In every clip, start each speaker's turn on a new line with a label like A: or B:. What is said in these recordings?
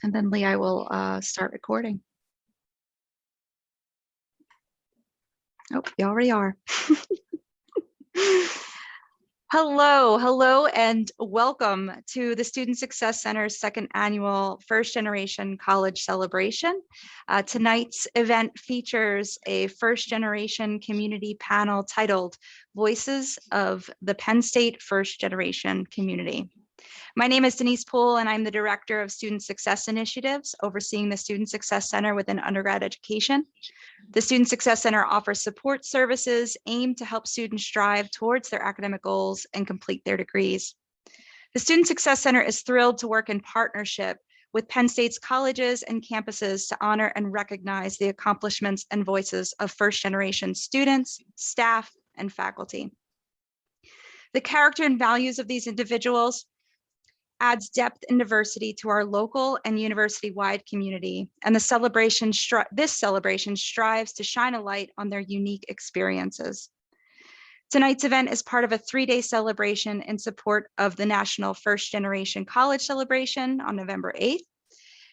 A: And then Lee, I will start recording. Oh, you already are. Hello, and welcome to the Student Success Center's second annual First Generation College Celebration. Tonight's event features a first generation community panel titled Voices of the Penn State First Generation Community. My name is Denise Poole, and I'm the Director of Student Success Initiatives, overseeing the Student Success Center within undergrad education. The Student Success Center offers support services aimed to help students strive towards their academic goals and complete their degrees. The Student Success Center is thrilled to work in partnership with Penn State's colleges and campuses to honor and recognize the accomplishments and voices of first-generation students, staff, and faculty. The character and values of these individuals adds depth and diversity to our local and university-wide community, and this celebration strives to shine a light on their unique experiences. Tonight's event is part of a 3-day celebration in support of the National First Generation College Celebration on November 8th.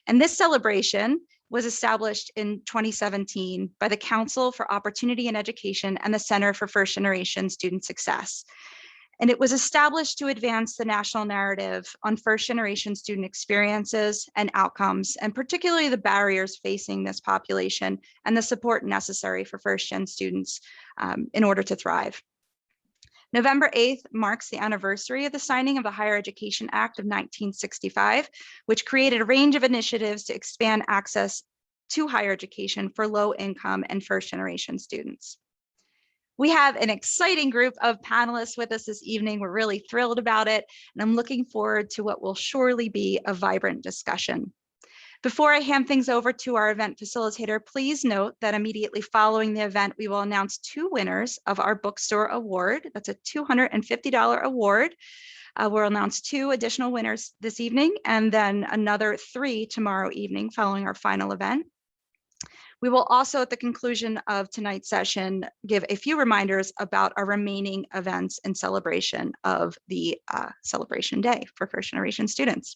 A: And this celebration was established in 2017 by the Council for Opportunity in Education and the Center for First Generation Student Success. And it was established to advance the national narrative on first generation student experiences and outcomes, and particularly the barriers facing this population and the support necessary for first gen students in order to thrive. November 8th marks the anniversary of the signing of the Higher Education Act of 1965, which created a range of initiatives to expand access to higher education for low income and first generation students. We have an exciting group of panelists with us this evening. We're really thrilled about it, and I'm looking forward to what will surely be a vibrant discussion. Before I hand things over to our event facilitator, please note that immediately following the event, we will announce 2 winners of our bookstore award. That's a $250 award. We'll announce 2 additional winners this evening, and then another 3 tomorrow evening following our final event. We will also, at the conclusion of tonight's session, give a few reminders about our remaining events in celebration of the celebration day for first generation students.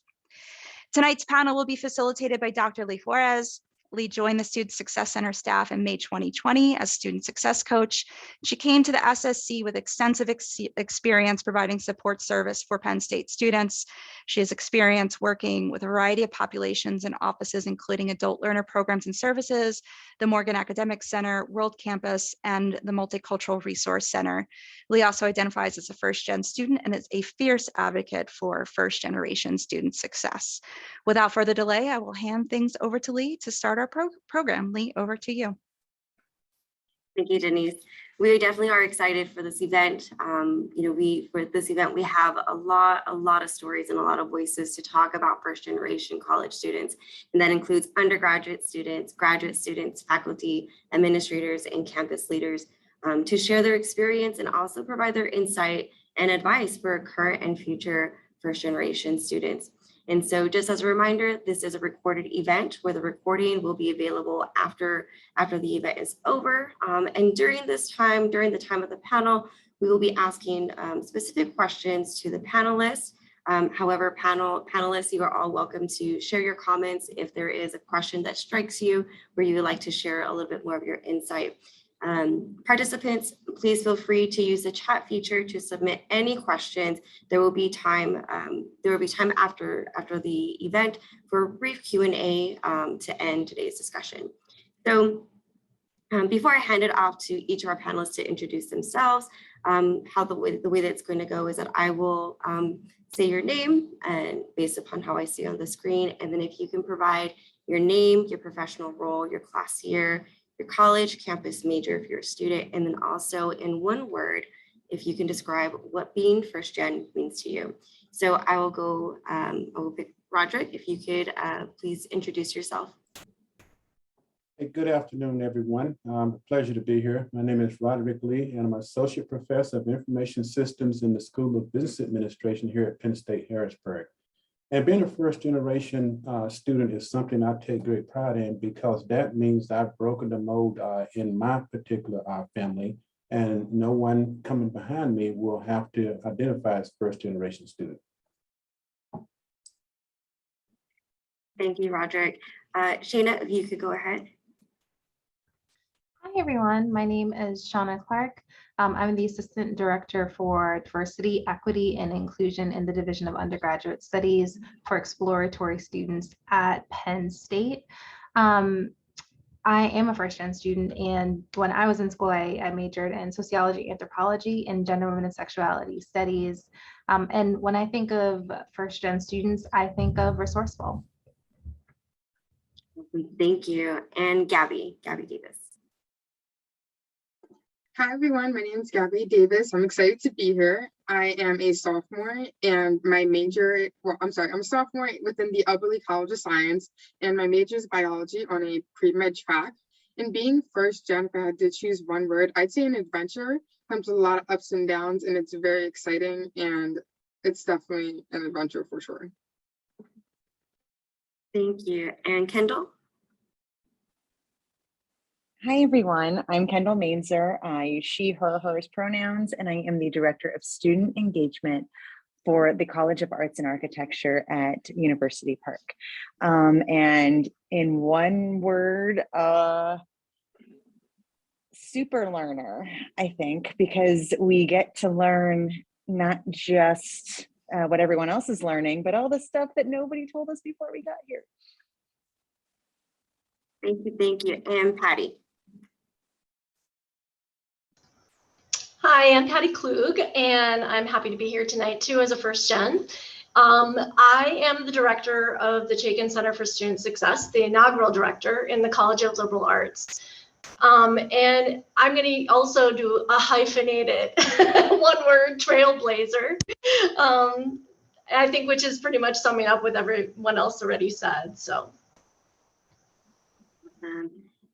A: Tonight's panel will be facilitated by Dr. Lee Juarez. Lee joined the Student Success Center staff in May 2020 as student success coach. She came to the SSC with extensive experience providing support service for Penn State students. She has experience working with a variety of populations and offices, including adult learner programs and services, the Morgan Academic Center, World Campus, and the Multicultural Resource Center. Lee also identifies as a first-gen student and is a fierce advocate for first-generation student success. Without further delay, I will hand things over to Lee to start our program. Lee, over to you.
B: Thank you, Denise. We definitely are excited for this event. For this event, we have a lot of stories and a lot of voices to talk about first generation college students. And that includes undergraduate students, graduate students, faculty, administrators, and campus leaders to share their experience and also provide their insight and advice for current and future first generation students. And so just as a reminder, this is a recorded event where the recording will be available after the event is over. And during the time of the panel, we will be asking specific questions to the panelists. However, panelists, you are all welcome to share your comments if there is a question that strikes you where you would like to share a little bit more of your insight. Participants, please feel free to use the chat feature to submit any questions. There will be time after the event for a brief Q&A to end today's discussion. So before I hand it off to each of our panelists to introduce themselves, the way that it's going to go is that I will say your name and based upon how I see on the screen, and then if you can provide your name, your professional role, your class year, your college, campus major if you're a student, and then also in one word, if you can describe what being first gen means to you. So I will pick Roderick, if you could please introduce yourself.
C: Hey, good afternoon, everyone. A pleasure to be here. My name is Roderick Lee, and I'm an Associate Professor of Information Systems in the School of Business Administration here at Penn State, Harrisburg. And being a first generation student is something I take great pride in because that means I've broken the mold in my particular family, and no one coming behind me will have to identify as first generation student.
B: Thank you, Roderick. Shana, if you could go ahead.
D: Hi, everyone. My name is Shana Clarke. I'm the Assistant Director for Diversity, Equity, and Inclusion in the Division of Undergraduate Studies for exploratory students at Penn State. I am a first-gen student, and when I was in school, I majored in sociology, anthropology, and gender, women, and sexuality studies. And when I think of first-gen students, I think of resourceful.
B: Thank you. And Gabby Davis.
E: Hi, everyone. My name is Gabby Davis. I'm excited to be here. I am a sophomore and my major, I'm a sophomore within the Eberly College of Science, and my major is biology on a pre-med track. And being first gen, if I had to choose one word, I'd say an adventure. Comes with a lot of ups and downs, and it's very exciting, and it's definitely an adventure for sure.
B: Thank you. And Kendall?
F: Hi, everyone. I'm Kendall Mainzer. I use she, her, hers pronouns, and I am the Director of Student Engagement for the College of Arts and Architecture at University Park. And in one word, super learner, I think, because we get to learn not just what everyone else is learning, but all the stuff that nobody told us before we got here.
B: Thank you. And Patty?
G: Hi, I'm Patty Klug, and I'm happy to be here tonight too as a first gen. I am the director of the Chaiken Center for Student Success, the inaugural director in the College of Liberal Arts. And I'm going to also do a hyphenated one-word trailblazer, I think, which is pretty much summing up what everyone else already said. So,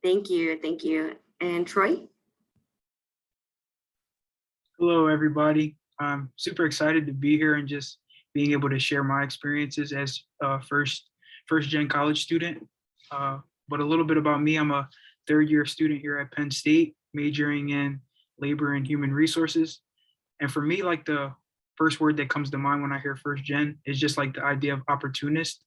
B: thank you. And Troy?
H: Hello, everybody. I'm super excited to be here and just being able to share my experiences as a first gen college student. But a little bit about me, I'm a third-year student here at Penn State, majoring in labor and human resources. And for me, like, the first word that comes to mind when I hear first gen is just like the idea of opportunist,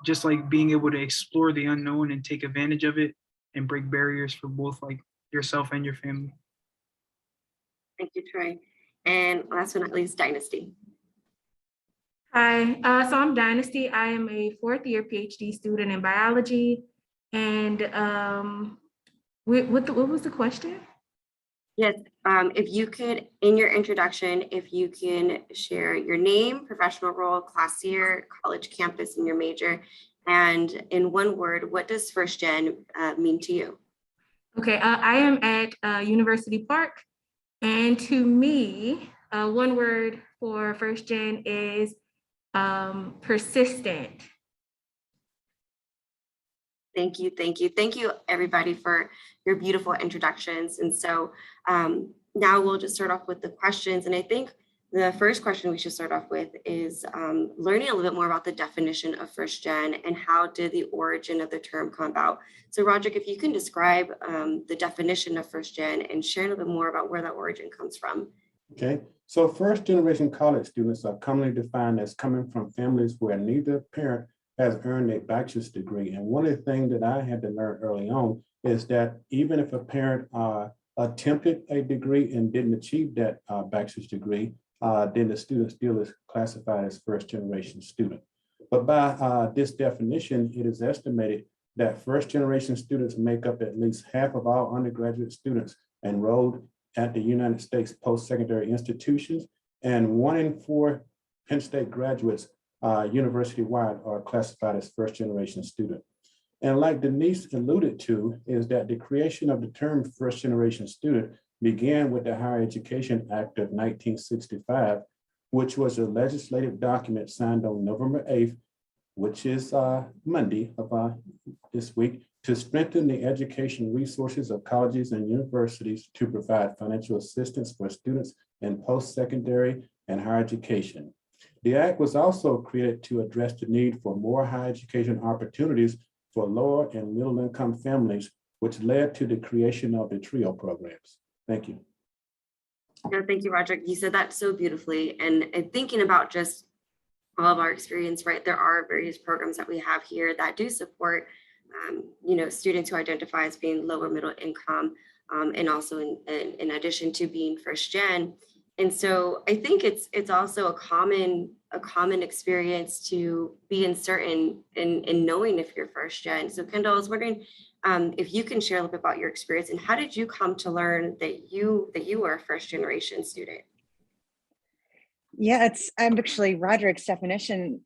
H: just like being able to explore the unknown and take advantage of it and break barriers for both like yourself and your family.
B: Thank you, Troy. And last but not least, Dynasty.
I: Hi, so I'm Dynasty. I am a fourth-year PhD student in biology. And what was the question?
B: Yes, if you could, in your introduction, if you can share your name, professional role, class year, college campus, and your major. And in one word, what does first gen mean to you?
I: Okay, I am at University Park. And to me, one word for first gen is persistent.
B: Thank you, everybody, for your beautiful introductions. And so now we'll just start off with the questions. And I think the first question we should start off with is learning a little bit more about the definition of first gen and how did the origin of the term come about. So Roderick, if you can describe the definition of first gen and share a little bit more about where that origin comes from.
C: Okay, so first generation college students are commonly defined as coming from families where neither parent has earned a bachelor's degree. And one of the things that I had to learn early on is that even if a parent attempted a degree and didn't achieve that bachelor's degree, then the student still is classified as first generation student. But by this definition, it is estimated that first generation students make up at least half of all undergraduate students enrolled at the United States post-secondary institutions, and 1 in 4 Penn State graduates university-wide are classified as first generation student. And like Denise alluded to, is that the creation of the term first generation student began with the Higher Education Act of 1965, which was a legislative document signed on November 8th, which is Monday of this week, to strengthen the education resources of colleges and universities to provide financial assistance for students in post-secondary and higher education. The act was also created to address the need for more higher education opportunities for lower and middle income families, which led to the creation of the TRIO programs. Thank you.
B: No, thank you, Roderick. You said that so beautifully. And thinking about just all of our experience, right, there are various programs that we have here that do support, you know, students who identify as being lower middle income, and also in addition to being first gen. And so I think it's also a common experience to be uncertain in knowing if you're first gen. So Kendall, I was wondering if you can share a little bit about your experience and how did you come to learn that you are a first generation student?
F: Yeah, I'm actually Roderick's definition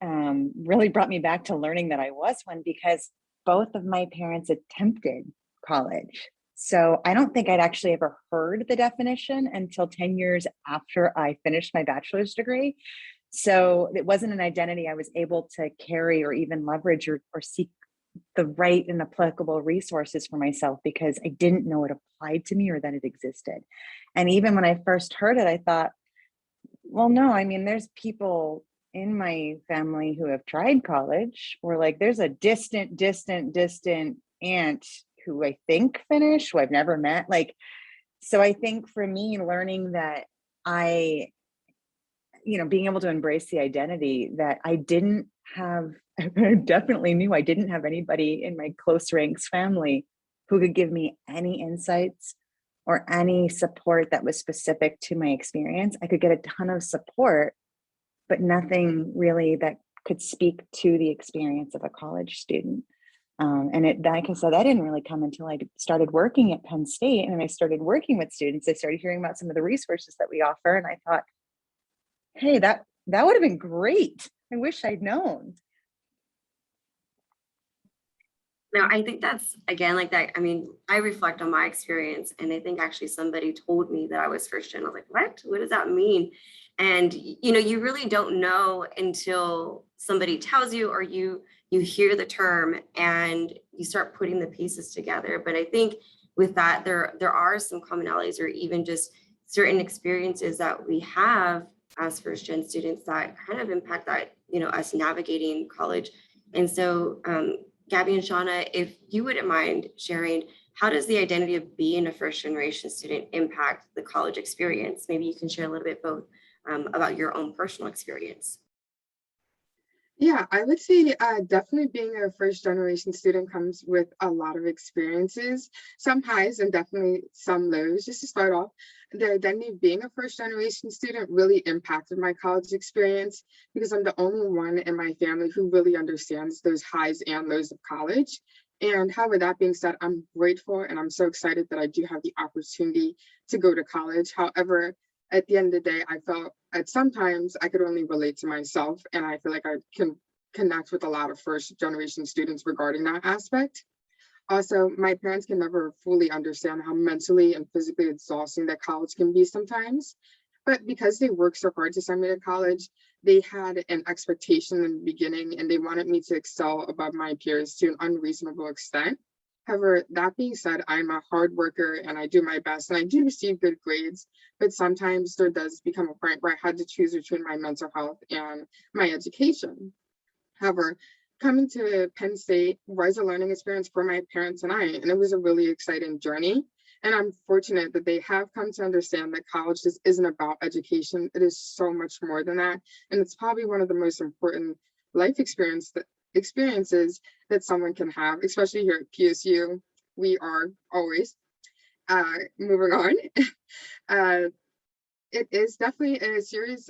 F: really brought me back to learning that I was one because both of my parents attempted college. So I don't think I'd actually ever heard the definition until 10 years after I finished my bachelor's degree. So it wasn't an identity I was able to carry or even leverage or seek the right and applicable resources for myself because I didn't know it applied to me or that it existed. And even when I first heard it, I thought, well, no, I mean, there's people in my family who have tried college, or like there's a distant aunt who I think finished, who I've never met. Like, so I think for me, learning that being able to embrace the identity that I didn't have, I definitely knew I didn't have anybody in my close ranks family who could give me any insights or any support that was specific to my experience. I could get a ton of support, but nothing really that could speak to the experience of a college student. Like I said, that didn't really come until I started working at Penn State. And I started working with students. I started hearing about some of the resources that we offer. And I thought, hey, that would have been great. I wish I'd known.
B: No, I think that's, again, like that. I mean, I reflect on my experience and I think actually somebody told me that I was first gen. I was like, what does that mean? And, you know, you really don't know until somebody tells you or you hear the term and you start putting the pieces together. But I think with that, there are some commonalities or even just certain experiences that we have as first gen students that kind of impact that, you know, us navigating college. And so, Gabby and Shana, if you wouldn't mind sharing, how does the identity of being a first generation student impact the college experience? Maybe you can share a little bit both about your own personal experience.
E: Yeah, I would say definitely being a first generation student comes with a lot of experiences, some highs and definitely some lows. Just to start off, the identity of being a first generation student really impacted my college experience because I'm the only one in my family who really understands those highs and lows of college. And however, that being said, I'm grateful and I'm so excited that I do have the opportunity to go to college. However, at the end of the day, I felt at sometimes I could only relate to myself, and I feel like I can connect with a lot of first generation students regarding that aspect. Also, my parents can never fully understand how mentally and physically exhausting that college can be sometimes. But because they worked so hard to send me to college, they had an expectation in the beginning and they wanted me to excel above my peers to an unreasonable extent. However, that being said, I'm a hard worker and I do my best and I do receive good grades, but sometimes there does become a point where I had to choose between my mental health and my education. However, coming to Penn State was a learning experience for my parents and I, and it was a really exciting journey. And I'm fortunate that they have come to understand that college just isn't about education. It is so much more than that. And it's probably one of the most important life experiences that someone can have, especially here at PSU. We are always moving on. It is definitely a serious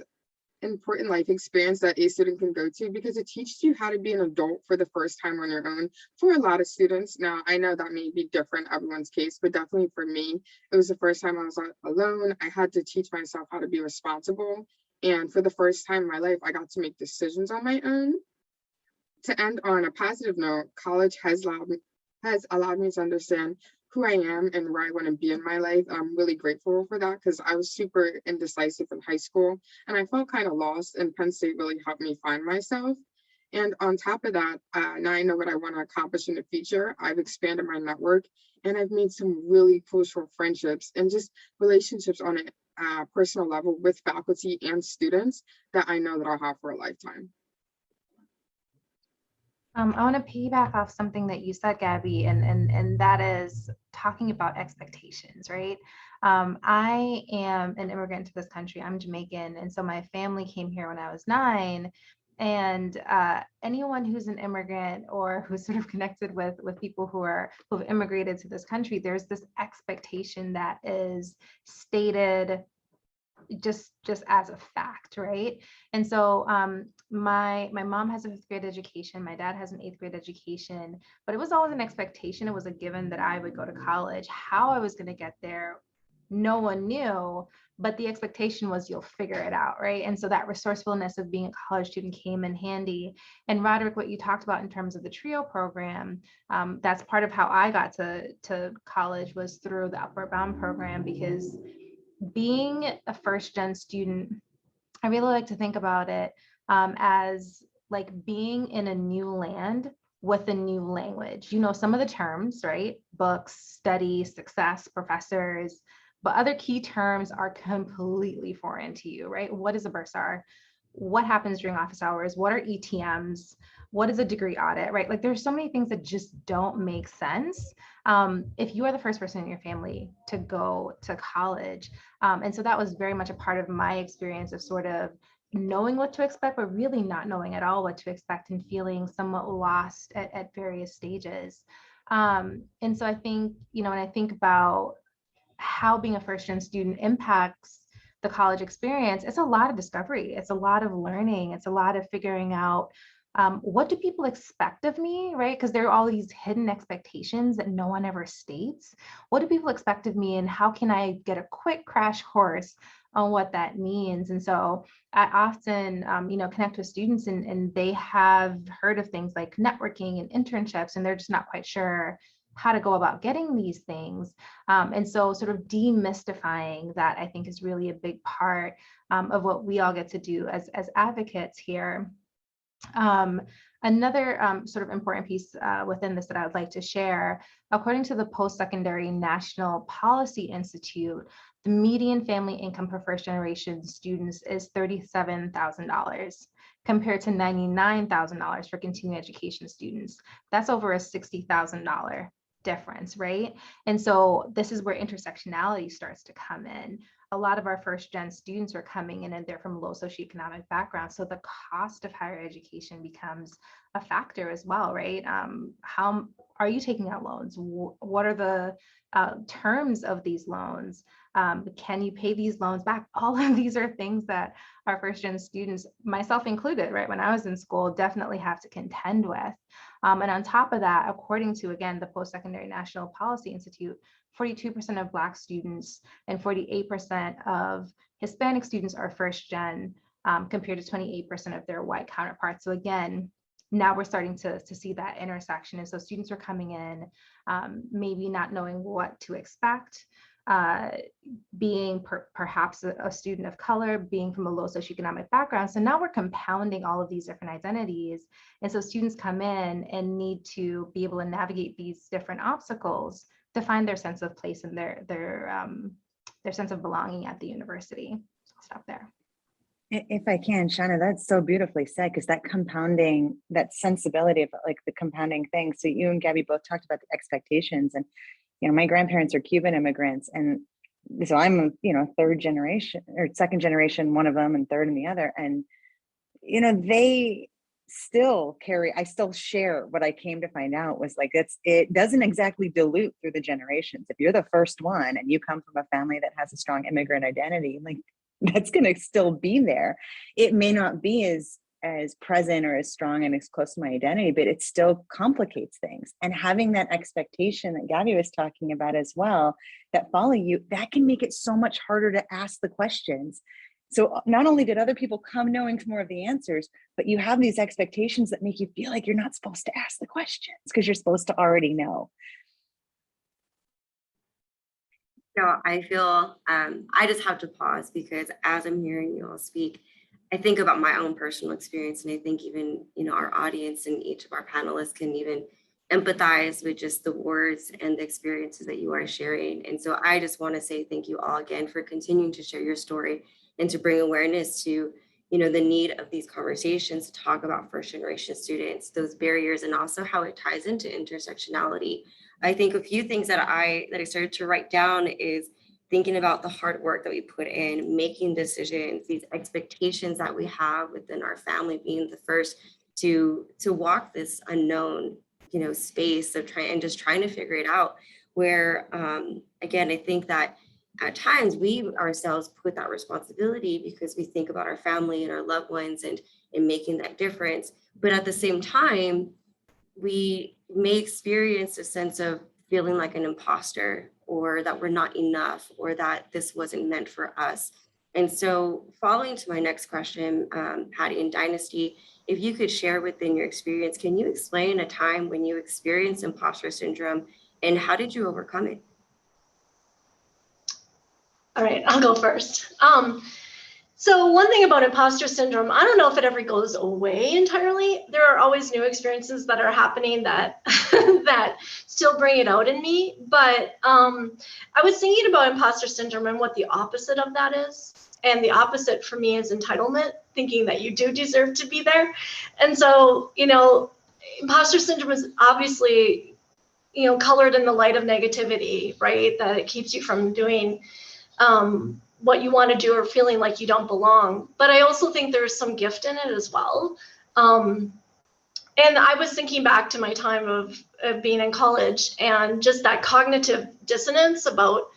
E: important life experience that a student can go to because it teaches you how to be an adult for the first time on your own for a lot of students. Now, I know that may be different in everyone's case, but definitely for me, it was the first time I was alone. I had to teach myself how to be responsible. And for the first time in my life, I got to make decisions on my own. To end on a positive note, college has allowed me to understand who I am and where I want to be in my life. I'm really grateful for that because I was super indecisive in high school and I felt kind of lost, and Penn State really helped me find myself. And on top of that, now I know what I want to accomplish in the future. I've expanded my network and I've made some really crucial friendships and just relationships on a personal level with faculty and students that I know that I'll have for a lifetime.
D: I want to piggyback off something that you said, Gabby, and that is talking about expectations, right? I am an immigrant to this country. I'm Jamaican, and so my family came here when I was 9, And anyone who's an immigrant or who's sort of connected with people who've immigrated to this country, there's this expectation that is stated just as a fact, right? And so my mom has a 5th grade education, my dad has an 8th grade education, but it was always an expectation. It was a given that I would go to college. How I was going to get there, no one knew, but the expectation was you'll figure it out, right? And so that resourcefulness of being a college student came in handy. And Roderick, what you talked about in terms of the TRIO program, that's part of how I got to college, was through the Upward Bound program, because being a first gen student, I really like to think about it as like being in a new land with a new language. You know, some of the terms, right? Books, study, success, professors, but other key terms are completely foreign to you, right? What is a bursar? What happens during office hours? What are ETMs? What is a degree audit, right? Like there's so many things that just don't make sense if you are the first person in your family to go to college. And so that was very much a part of my experience of sort of knowing what to expect, but really not knowing at all what to expect and feeling somewhat lost at various stages. And so I think, you know, when I think about how being a first-gen student impacts the college experience, it's a lot of discovery. It's a lot of learning. It's a lot of figuring out what do people expect of me, right? Because there are all these hidden expectations that no one ever states. What do people expect of me, and how can I get a quick crash course on what that means? And so I often, you know, connect with students and they have heard of things like networking and internships, and they're just not quite sure how to go about getting these things. And so sort of demystifying that, I think, is really a big part of what we all get to do as advocates here. Another sort of important piece within this that I would like to share, according to the Post-Secondary National Policy Institute, the median family income for first-generation students is $37,000 compared to $99,000 for continuing education students. That's over a $60,000 difference, right? And so this is where intersectionality starts to come in. A lot of our first gen students are coming in and they're from low socioeconomic backgrounds. So the cost of higher education becomes a factor as well, right? How are you taking out loans? What are the terms of these loans? Can you pay these loans back? All of these are things that our first gen students, myself included, right, when I was in school, definitely have to contend with. And on top of that, according to, again, the Post-Secondary National Policy Institute, 42% of Black students and 48% of Hispanic students are first gen, compared to 28% of their white counterparts. So again, now we're starting to see that intersection. And so students are coming in, maybe not knowing what to expect, being perhaps a student of color, being from a low socioeconomic background. So now we're compounding all of these different identities. And so students come in and need to be able to navigate these different obstacles to find their sense of place and their sense of belonging at the university. So I'll stop there.
F: If I can, Shana, that's so beautifully said, because that compounding, that sensibility of like the compounding thing. So you and Gabby both talked about the expectations, and you know, my grandparents are Cuban immigrants, and so I'm, you know, third generation or second generation, one of them, and third in the other. And you know, they still carry, I still share what I came to find out was like, it doesn't exactly dilute through the generations. If you're the first one and you come from a family that has a strong immigrant identity, like that's going to still be there. It may not be as present or as strong and as close to my identity, but it still complicates things. And having that expectation that Gabby was talking about as well, that follow you, that can make it so much harder to ask the questions. So not only did other people come knowing more of the answers, but you have these expectations that make you feel like you're not supposed to ask the questions because you're supposed to already know.
B: No, I feel I just have to pause because as I'm hearing you all speak, I think about my own personal experience, and I think even, you know, our audience and each of our panelists can even empathize with just the words and the experiences that you are sharing. And so I just want to say thank you all again for continuing to share your story and to bring awareness to, you know, the need of these conversations to talk about first generation students, those barriers, and also how it ties into intersectionality. I think a few things that I started to write down is thinking about the hard work that we put in, making decisions, these expectations that we have within our family, being the first to walk this unknown, space of trying to figure it out. Where again, I think that at times we ourselves put that responsibility because we think about our family and our loved ones and making that difference. But at the same time, we may experience a sense of feeling like an imposter, or that we're not enough, or that this wasn't meant for us. And so following to my next question, Patty and Dynasty, if you could share within your experience, can you explain a time when you experienced imposter syndrome and how did you overcome it?
G: All right, I'll go first. So one thing about imposter syndrome, I don't know if it ever goes away entirely. There are always new experiences that are happening that that still bring it out in me. But I was thinking about imposter syndrome and what the opposite of that is. And the opposite for me is entitlement, thinking that you do deserve to be there. And so, imposter syndrome is obviously, colored in the light of negativity, right? That it keeps you from doing what you want to do or feeling like you don't belong. But I also think there's some gift in it as well. And I was thinking back to my time of being in college and just that cognitive dissonance about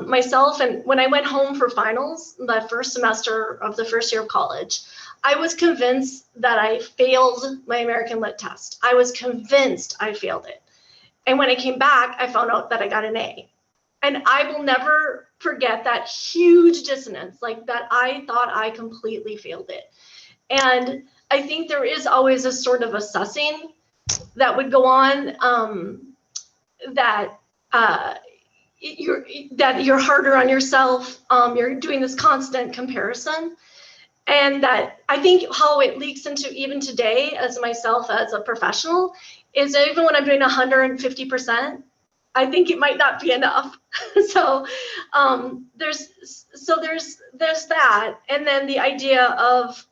G: myself. And when I went home for finals, the first semester of the first year of college, I was convinced that I failed my American Lit test. I was convinced I failed it. And when I came back, I found out that I got an A. And I will never forget that huge dissonance, like that I thought I completely failed it. And I think there is always a sort of assessing that would go on, that you're harder on yourself. You're doing this constant comparison. And that I think how it leaks into even today as myself as a professional is even when I'm doing 150%, I think it might not be enough. So there's that. And then the idea of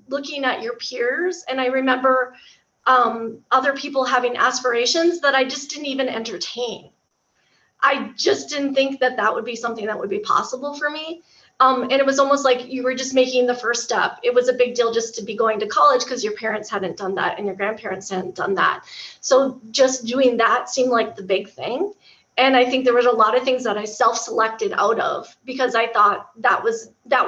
G: looking at your peers. And I remember other people having aspirations that I just didn't even entertain. I just didn't think that that would be something that would be possible for me. And it was almost like you were just making the first step. It was a big deal just to be going to college because your parents hadn't done that and your grandparents hadn't done that. So just doing that seemed like the big thing. And I think there was a lot of things that I self-selected out of because I thought that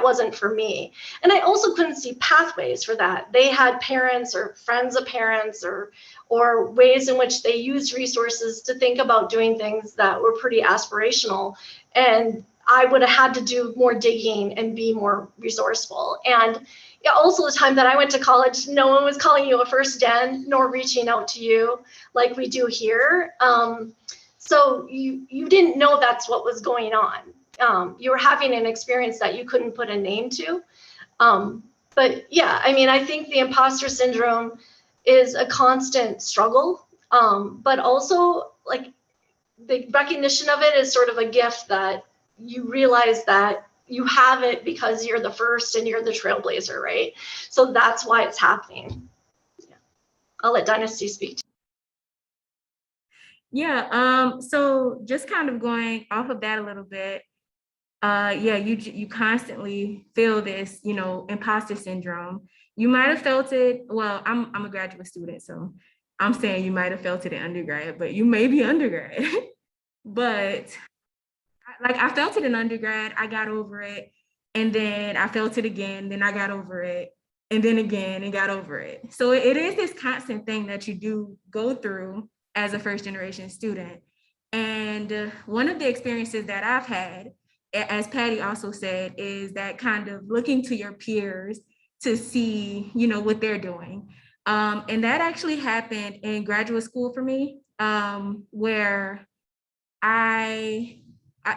G: wasn't for me. And I also couldn't see pathways for that. They had parents or friends of parents or ways in which they used resources to think about doing things that were pretty aspirational. And I would have had to do more digging and be more resourceful. And also the time that I went to college, no one was calling you a first gen nor reaching out to you like we do here. So you didn't know that's what was going on. You were having an experience that you couldn't put a name to. But yeah, I mean, I think the imposter syndrome is a constant struggle, but also like the recognition of it is sort of a gift that you realize that you have it because you're the first and you're the trailblazer, right? So that's why it's happening. Yeah. I'll let Dynasty speak.
I: Yeah, so just kind of going off of that a little bit, yeah, you constantly feel this, imposter syndrome. You might have felt it, well, I'm a graduate student, so I'm saying you might have felt it in undergrad, but you may be undergrad. But I felt it in undergrad, I got over it, and then I felt it again, then I got over it, and then again and got over it. So it is this constant thing that you do go through as a first generation student. And one of the experiences that I've had, as Patty also said, is that kind of looking to your peers to see, what they're doing. And that actually happened in graduate school for me, where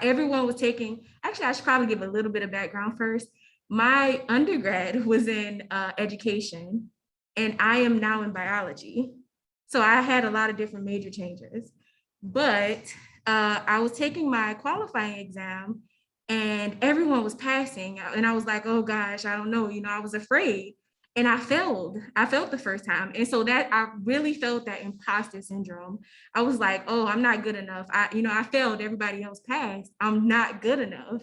I: everyone was taking, actually, I should probably give a little bit of background first. My undergrad was in education, and I am now in biology. So I had a lot of different major changes, but I was taking my qualifying exam and everyone was passing. And I was like, oh gosh, I don't know, I was afraid. and I failed the first time. And so that I really felt that imposter syndrome. I was like, oh, I'm not good enough. I failed, everybody else passed. I'm not good enough.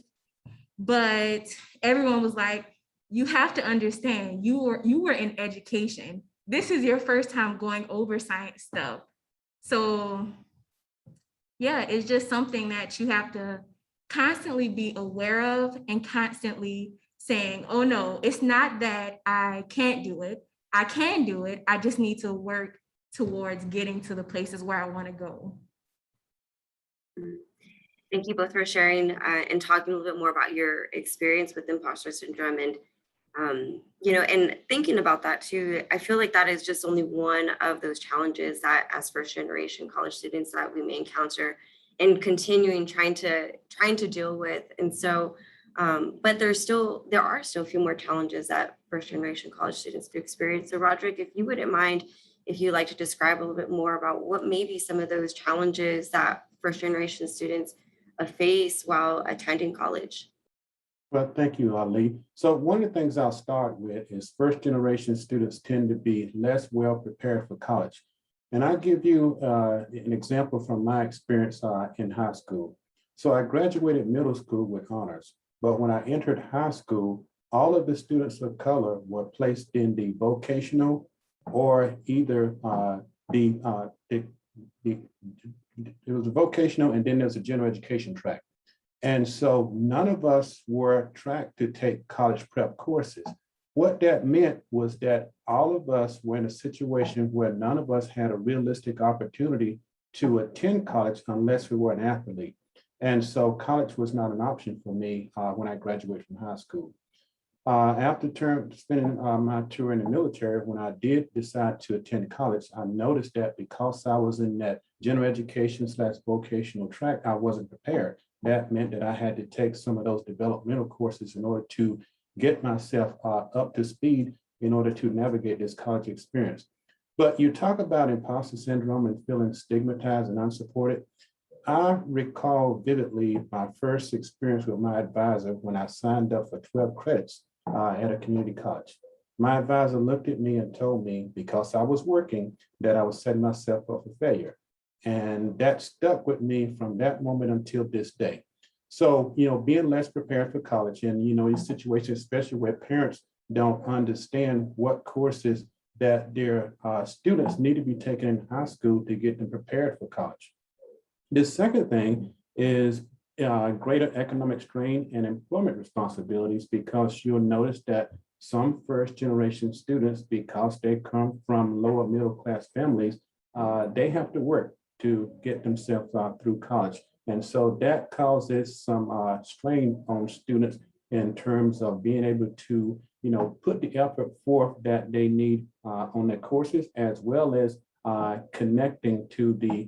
I: But everyone was like, you have to understand, you were in education. This is your first time going over science stuff. So yeah, it's just something that you have to constantly be aware of and constantly saying, oh no, it's not that I can't do it. I can do it. I just need to work towards getting to the places where I want to go.
B: Thank you both for sharing and talking a little bit more about your experience with imposter syndrome. And, and thinking about that too, I feel like that is just only one of those challenges that as first generation college students that we may encounter and continuing trying to deal with. And so, but there are still a few more challenges that first generation college students do experience. So Roderick, if you wouldn't mind, if you'd like to describe a little bit more about what may be some of those challenges that first generation students face while attending college.
C: Well, thank you, Ali. So one of the things I'll start with is first generation students tend to be less well prepared for college. And I'll give you an example from my experience in high school. So I graduated middle school with honors, but when I entered high school, all of the students of color were placed in the vocational or either it was a vocational and then there's a general education track. And so none of us were tracked to take college prep courses. What that meant was that all of us were in a situation where none of us had a realistic opportunity to attend college unless we were an athlete. And so college was not an option for me when I graduated from high school. After spending my tour in the military, when I did decide to attend college, I noticed that because I was in that general education / vocational track, I wasn't prepared. That meant that I had to take some of those developmental courses in order to get myself up to speed in order to navigate this college experience. But you talk about imposter syndrome and feeling stigmatized and unsupported. I recall vividly my first experience with my advisor when I signed up for 12 credits at a community college. My advisor looked at me and told me, because I was working, that I was setting myself up for failure. And that stuck with me from that moment until this day. So, being less prepared for college and, these situations, especially where parents don't understand what courses that their students need to be taking in high school to get them prepared for college. The second thing is greater economic strain and employment responsibilities, because you'll notice that some first generation students, because they come from lower middle class families, they have to work to get themselves through college. And so that causes some strain on students in terms of being able to, put the effort forth that they need on their courses, as well as connecting to the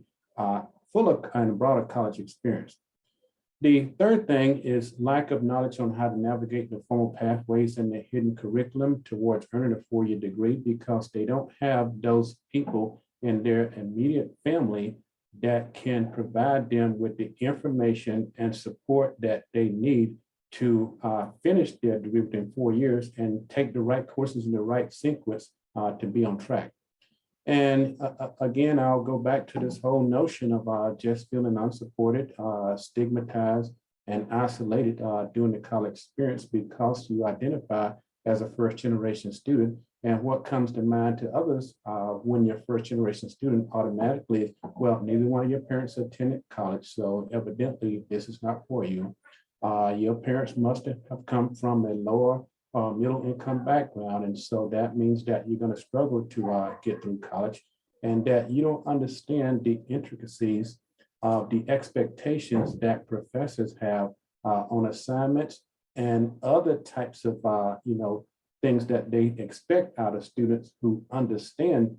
C: fuller and broader college experience. The third thing is lack of knowledge on how to navigate the formal pathways and the hidden curriculum towards earning a four-year degree, because they don't have those people in their immediate family that can provide them with the information and support that they need to finish their degree within 4 years and take the right courses in the right sequence to be on track. And again, I'll go back to this whole notion of just feeling unsupported, stigmatized, and isolated during the college experience, because you identify as a first generation student. And what comes to mind to others when you're first generation student automatically is, well, neither one of your parents attended college, so evidently this is not for you. Your parents must have come from a lower middle income background. And so that means that you're going to struggle to get through college, and that you don't understand the intricacies of the expectations that professors have on assignments and other types of, things that they expect out of students who understand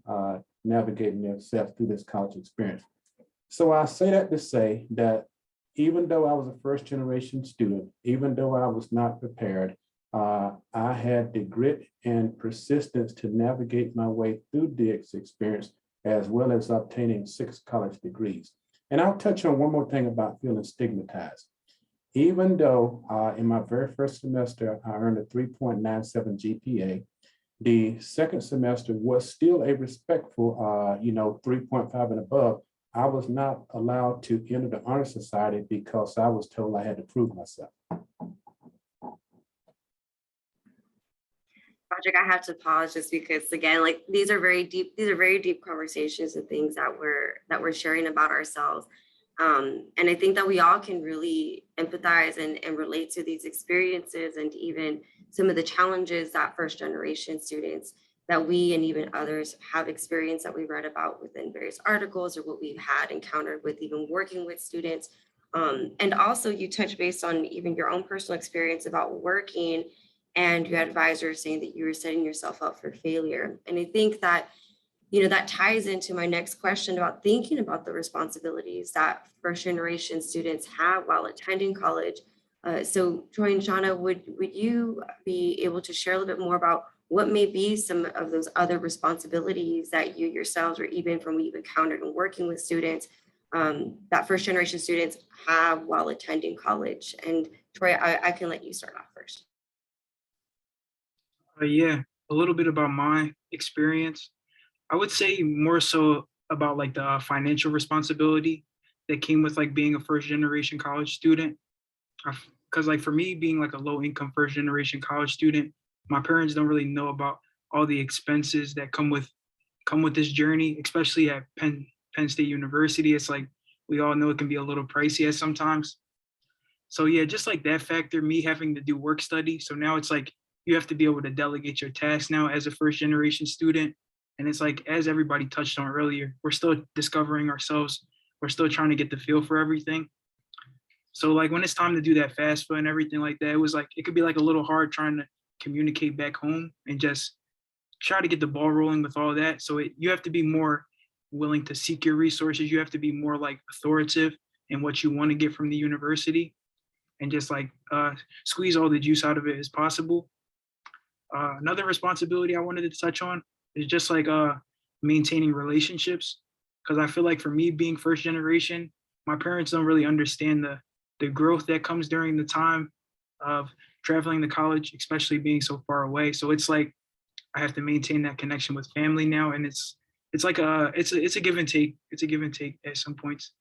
C: navigating themselves through this college experience. So I say that to say that even though I was a first generation student, even though I was not prepared, I had the grit and persistence to navigate my way through this experience, as well as obtaining 6 college degrees. And I'll touch on one more thing about feeling stigmatized. Even though in my very first semester, I earned a 3.97 GPA, The second semester was still a respectful, 3.5 and above. I was not allowed to enter the honor society because I was told I had to prove myself.
B: Roderick, I have to pause just because, again, like these are very deep conversations and things that we're sharing about ourselves. And I think that we all can really empathize and relate to these experiences and even some of the challenges that first generation students that we and even others have experienced that we read about within various articles or what we've had encountered with even working with students. And also you touch based on even your own personal experience about working and your advisor saying that you were setting yourself up for failure. And I think that, that ties into my next question about thinking about the responsibilities that first generation students have while attending college. So Troy and Shana, would you be able to share a little bit more about what may be some of those other responsibilities that you yourselves, or even from what you've encountered in working with students, that first generation students have while attending college? And Troy, I can let you start off first.
H: Yeah, a little bit about my experience. I would say more so about like the financial responsibility that came with like being a first generation college student. Because like for me, being like a low income first generation college student, my parents don't really know about all the expenses that come with this journey, especially at Penn State University. It's like, we all know it can be a little pricey at sometimes. So yeah, just like that factor, me having to do work study. So now it's like, you have to be able to delegate your tasks now as a first generation student. And it's like, as everybody touched on earlier, we're still discovering ourselves. We're still trying to get the feel for everything. So like when it's time to do that FAFSA and everything like that, it was like, it could be like a little hard trying to communicate back home and just try to get the ball rolling with all that. So you have to be more willing to seek your resources. You have to be more like authoritative in what you want to get from the university and just like squeeze all the juice out of it as possible. Another responsibility I wanted to touch on is just like maintaining relationships. Because I feel like for me being first generation, my parents don't really understand the growth that comes during the time of traveling to college, especially being so far away. So it's like, I have to maintain that connection with family now. And it's like it's a give and take. It's a give and take at some points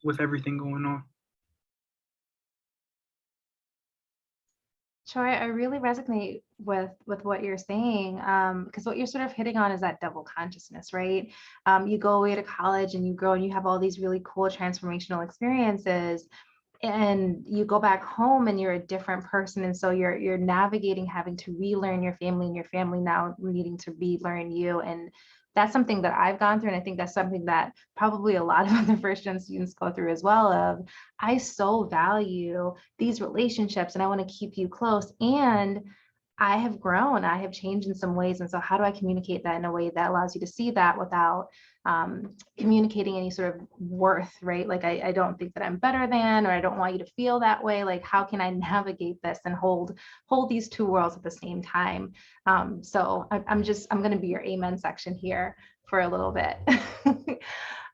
H: with everything going on.
D: Troy, I really resonate with what you're saying, because what you're sort of hitting on is that double consciousness, right? You go away to college and you grow and you have all these really cool transformational experiences, and you go back home and you're a different person. And so you're navigating having to relearn your family and your family now needing to relearn you. And that's something that I've gone through. And I think that's something that probably a lot of other first gen students go through as well, of I so value these relationships and I want to keep you close. And I have grown, I have changed in some ways. And so how do I communicate that in a way that allows you to see that without communicating any sort of worth, right? Like I don't think that I'm better than, or I don't want you to feel that way. Like, how can I navigate this and hold these two worlds at the same time? So I'm going to be your amen section here for a little bit.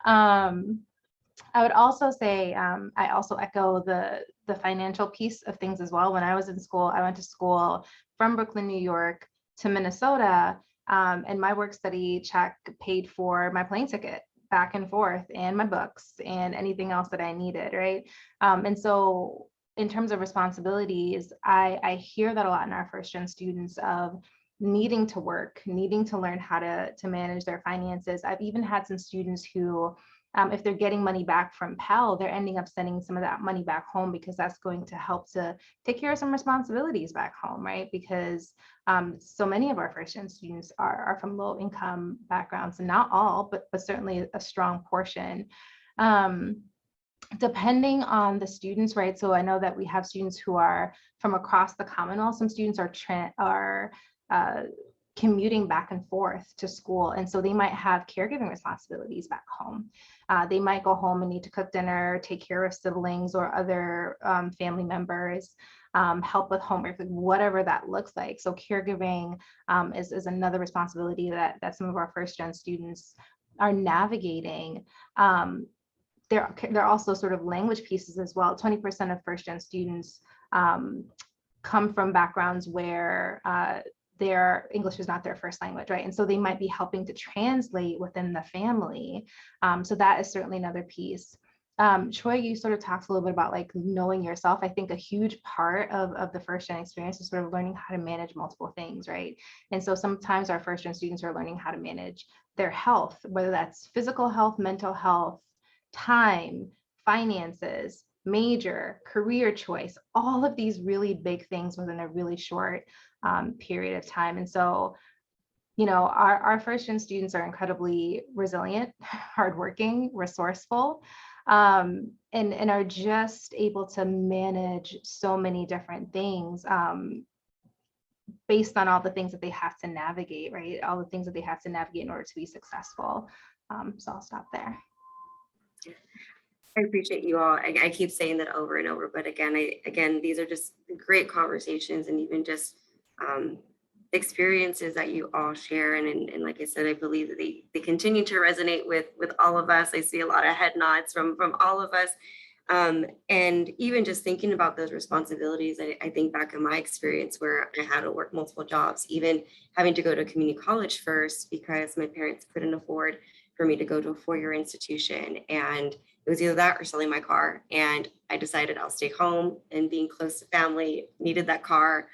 D: I would also say, I also echo the financial piece of things as well. When I was in school, I went to school from Brooklyn, New York to Minnesota, and my work study check paid for my plane ticket back and forth and my books and anything else that I needed, right? And so in terms of responsibilities, I hear that a lot in our first gen students of needing to work, needing to learn how to manage their finances. I've even had some students who, if they're getting money back from Pell, they're ending up sending some of that money back home because that's going to help to take care of some responsibilities back home, right? Because so many of our first gen students are from low income backgrounds, and not all, but certainly a strong portion. Depending on the students, right? So I know that we have students who are from across the Commonwealth. Some students are commuting back and forth to school. And so they might have caregiving responsibilities back home. They might go home and need to cook dinner, take care of siblings or other family members, help with homework, whatever that looks like. So caregiving is another responsibility that some of our first gen students are navigating. There are also sort of language pieces as well. 20% of first gen students come from backgrounds where their English is not their first language, right? And so they might be helping to translate within the family. So that is certainly another piece. Troy, you sort of talked a little bit about like knowing yourself. I think a huge part of the first gen experience is sort of learning how to manage multiple things, right? And so sometimes our first gen students are learning how to manage their health, whether that's physical health, mental health, time, finances, major, career choice, all of these really big things within a really short period of time. And so, you know, our first gen students are incredibly resilient, hardworking, resourceful, and are just able to manage so many different things based on all the things that they have to navigate, right? All the things that they have to navigate in order to be successful. So I'll stop there.
B: I appreciate you all. I keep saying that over and over, but again, these are just great conversations, and even just experiences that you all share. And like I said, I believe that they continue to resonate with all of us. I see a lot of head nods from all of us. And even just thinking about those responsibilities, I think back in my experience where I had to work multiple jobs, even having to go to community college first because my parents couldn't afford for me to go to a four-year institution. And it was either that or selling my car. And I decided I'll stay home, and being close to family, needed that car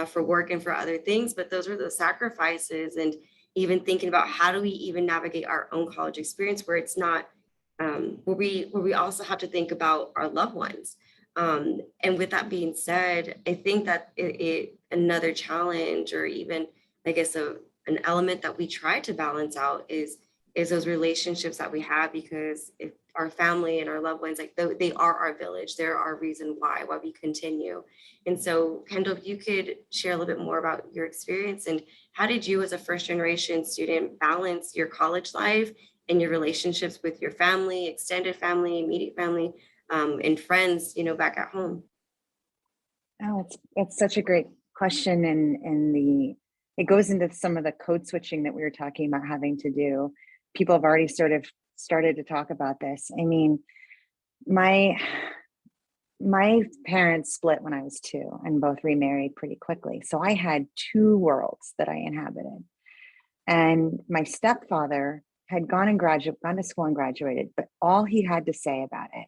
B: for work and for other things. But those were the sacrifices. And even thinking about how do we even navigate our own college experience where it's not, where we also have to think about our loved ones. And with that being said, I think that another challenge, or even I guess an element that we try to balance out is those relationships that we have, because if our family and our loved ones, like they are our village, they're our reason why we continue. And so Kendall, if you could share a little bit more about your experience, and how did you as a first generation student balance your college life and your relationships with your family, extended family, immediate family, and friends, back at home?
F: Oh, it's such a great question. And it goes into some of the code switching that we were talking about having to do. People have already sort of started to talk about this. I mean, my parents split when I was 2 and both remarried pretty quickly. So I had 2 worlds that I inhabited. And my stepfather had gone to school and graduated, but all he had to say about it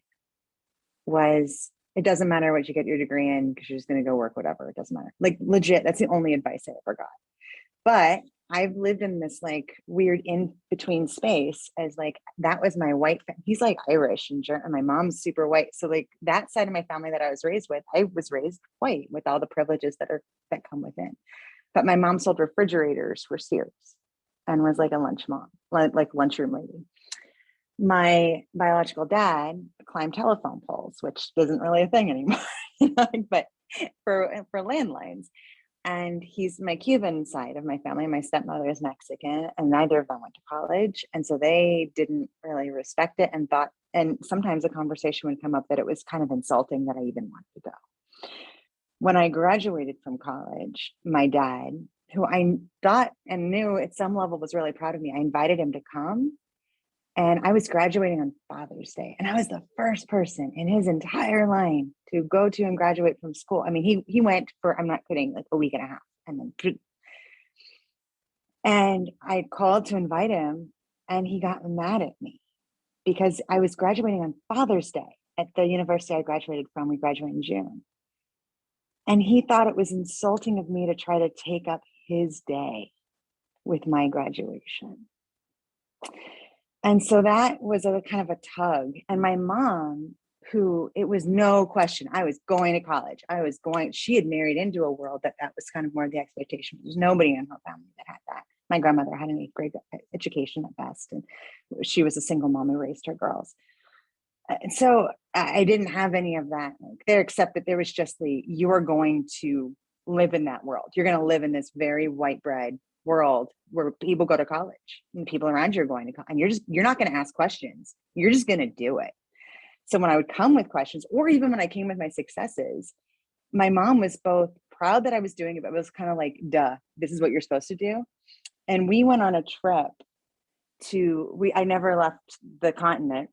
F: was, it doesn't matter what you get your degree in, because you're just going to go work, whatever. It doesn't matter. Like, legit, that's the only advice I ever got. But I've lived in this like weird in between space, as like, that was my white, he's like Irish and my mom's super white. So like that side of my family that I was raised with, I was raised white with all the privileges that come with it. But my mom sold refrigerators for Sears and was like a lunch mom, like lunchroom lady. My biological dad climbed telephone poles, which isn't really a thing anymore, but for landlines. And he's my Cuban side of my family. My stepmother is Mexican, and neither of them went to college. And so they didn't really respect it, and thought, and sometimes a conversation would come up that it was kind of insulting that I even wanted to go. When I graduated from college, my dad, who I thought and knew at some level was really proud of me, I invited him to come. And I was graduating on Father's Day, and I was the first person in his entire line to go to and graduate from school. I mean, he went for, I'm not kidding, like a week and a half, and I called to invite him, and he got mad at me because I was graduating on Father's Day at the university I graduated from. We graduated in June. And he thought it was insulting of me to try to take up his day with my graduation. And so that was a kind of a tug. And my mom, who, it was no question, I was going to college. She had married into a world that was kind of more the expectation. There's nobody in her family that had that. My grandmother had an 8th grade education at best, and she was a single mom who raised her girls. And so I didn't have any of that there, except that there was just you're going to live in that world. You're going to live in this very white bread world where people go to college and people around you are going to college, and you're not going to ask questions. You're just going to do it. So when I would come with questions, or even when I came with my successes, my mom was both proud that I was doing it, but it was kind of like, duh, this is what you're supposed to do. And we went on a trip I never left the continent.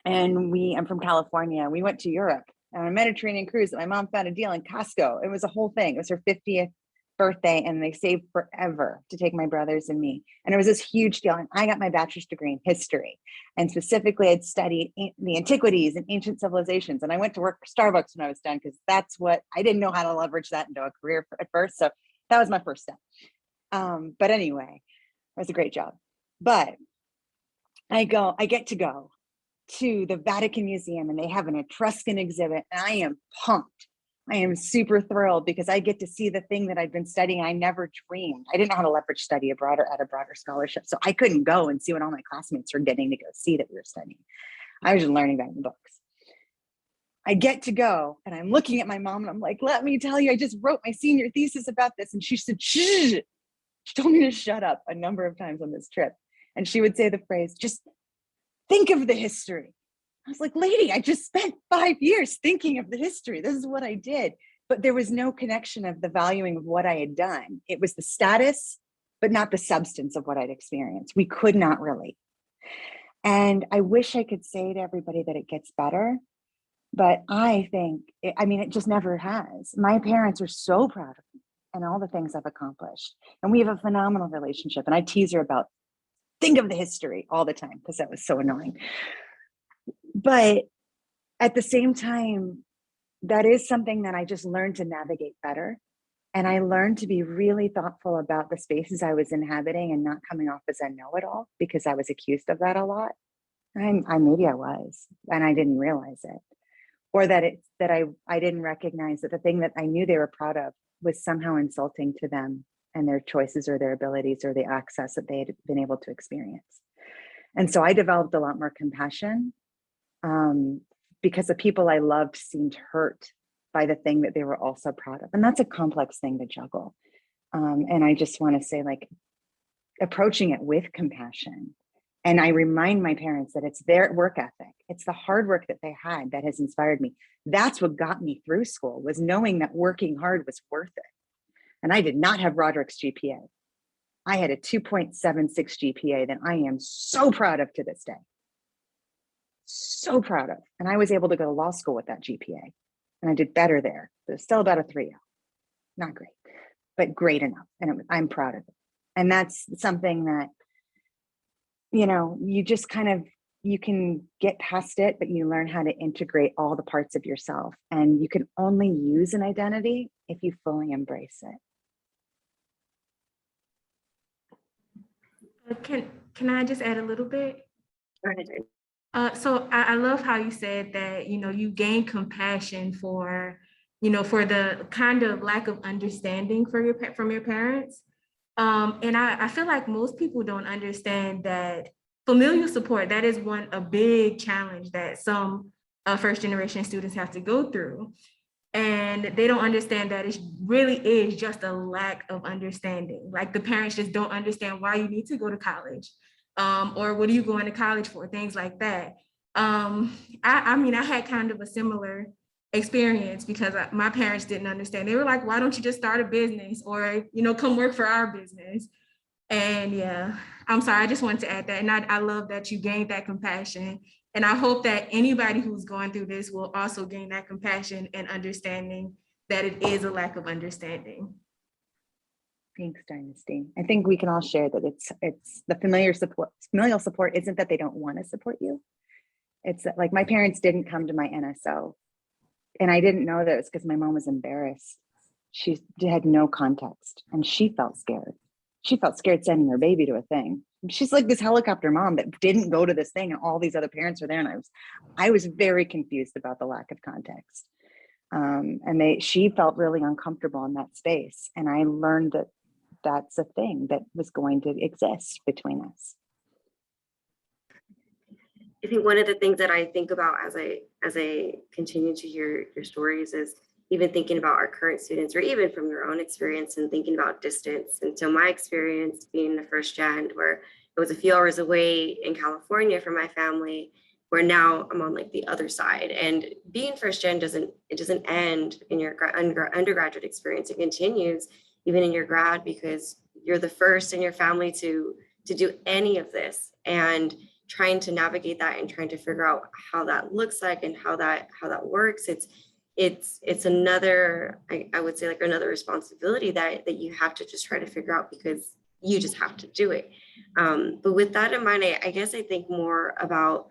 F: And I'm from California. We went to Europe on a Mediterranean cruise that my mom found a deal in Costco. It was a whole thing. It was her 50th birthday, and they saved forever to take my brothers and me. And it was this huge deal. And I got my bachelor's degree in history. And specifically, I'd studied the antiquities and ancient civilizations. And I went to work for Starbucks when I was done, because that's what I didn't know how to leverage that into a career at first. So that was my first step. But anyway, it was a great job. But I get to go to the Vatican Museum, and they have an Etruscan exhibit, and I am pumped. I am super thrilled because I get to see the thing that I've been studying. I never dreamed. I didn't know how to leverage study abroad or at a broader scholarship. So I couldn't go and see what all my classmates were getting to go see that we were studying. I was just learning that in the books. I get to go, and I'm looking at my mom, and I'm like, let me tell you, I just wrote my senior thesis about this. And she said, shh. She told me to shut up a number of times on this trip. And she would say the phrase, just think of the history. I was like, lady, I just spent 5 years thinking of the history. This is what I did. But there was no connection of the valuing of what I had done. It was the status, but not the substance of what I'd experienced. We could not relate. And I wish I could say to everybody that it gets better, but I think, it just never has. My parents are so proud of me and all the things I've accomplished. And we have a phenomenal relationship. And I tease her about, think of the history all the time, because that was so annoying. But at the same time, that is something that I just learned to navigate better. And I learned to be really thoughtful about the spaces I was inhabiting and not coming off as a know-it-all, because I was accused of that a lot. Maybe I was, and I didn't realize it. Or that I didn't recognize that the thing that I knew they were proud of was somehow insulting to them and their choices or their abilities or the access that they had been able to experience. And so I developed a lot more compassion, because the people I loved seemed hurt by the thing that they were also proud of. And that's a complex thing to juggle. And I just want to say, like, approaching it with compassion. And I remind my parents that it's their work ethic. It's the hard work that they had that has inspired me. That's what got me through school, was knowing that working hard was worth it. And I did not have Roderick's GPA. I had a 2.76 GPA that I am so proud of to this day. So proud of. And I was able to go to law school with that GPA. And I did better there. But it's still about a 3.0. Not great, but great enough. And I'm proud of it. And that's something that, you just you can get past it, but you learn how to integrate all the parts of yourself. And you can only use an identity if you fully embrace it.
I: Can I just add a little bit?
B: Go ahead.
I: So I love how you said that, you gain compassion for the kind of lack of understanding from your parents. And I feel like most people don't understand that familial support, that is a big challenge that some first generation students have to go through. And they don't understand that it really is just a lack of understanding. Like, the parents just don't understand why you need to go to college. Or what are you going to college for? Things like that. I had kind of a similar experience, because my parents didn't understand. They were like, why don't you just start a business, or, come work for our business? And yeah, I'm sorry, I just wanted to add that. And I love that you gained that compassion. And I hope that anybody who's going through this will also gain that compassion and understanding that it is a lack of understanding.
F: Thanks, Dynasty. I think we can all share that it's the familial support isn't that they don't want to support you. It's that, like, my parents didn't come to my NSO, and I didn't know that it was because my mom was embarrassed. She had no context, and she felt scared. She felt scared sending her baby to a thing. She's like this helicopter mom that didn't go to this thing, and all these other parents were there. And I was very confused about the lack of context. And she felt really uncomfortable in that space. And I learned that that's a thing that was going to exist between us.
B: I think one of the things that I think about as I continue to hear your stories is even thinking about our current students, or even from your own experience, and thinking about distance. And so my experience being the first gen, where it was a few hours away in California from my family, where now I'm on like the other side. And being first gen doesn't end in your undergraduate experience. It continues even in your grad, because you're the first in your family to do any of this, and trying to navigate that and trying to figure out how that looks like and how that works. it's another, I would say like another responsibility that you have to just try to figure out because you just have to do it. But with that in mind, I guess I think more about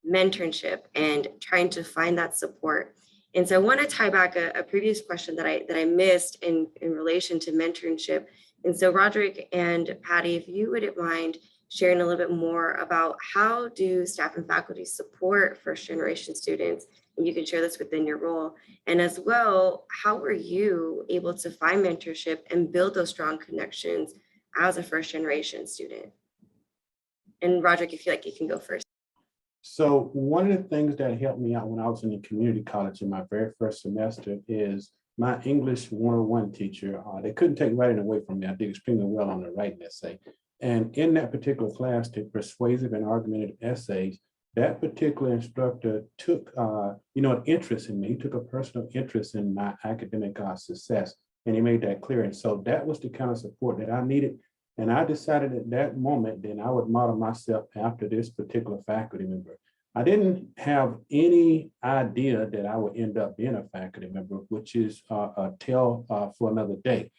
B: mentorship and trying to find that support. And so I want to tie back a previous question that I missed in relation to mentorship. And so Roderick and Patty, if you wouldn't mind sharing a little bit more about how do staff and faculty support first generation students, and you can share this within your role. And as well, how were you able to find mentorship and build those strong connections as a first generation student? And Roderick, if you like, you can go first.
C: So one of the things that helped me out when I was in the community college in my very first semester is my English 101 teacher. They couldn't take writing away from me. I did extremely well on the writing essay. And in that particular class, the persuasive and argumentative essays, that particular instructor took an interest in me. He took a personal interest in my academic success, and he made that clear. And so that was the kind of support that I needed. And I decided at that moment, then I would model myself after this particular faculty member. I didn't have any idea that I would end up being a faculty member, which is a tale for another day.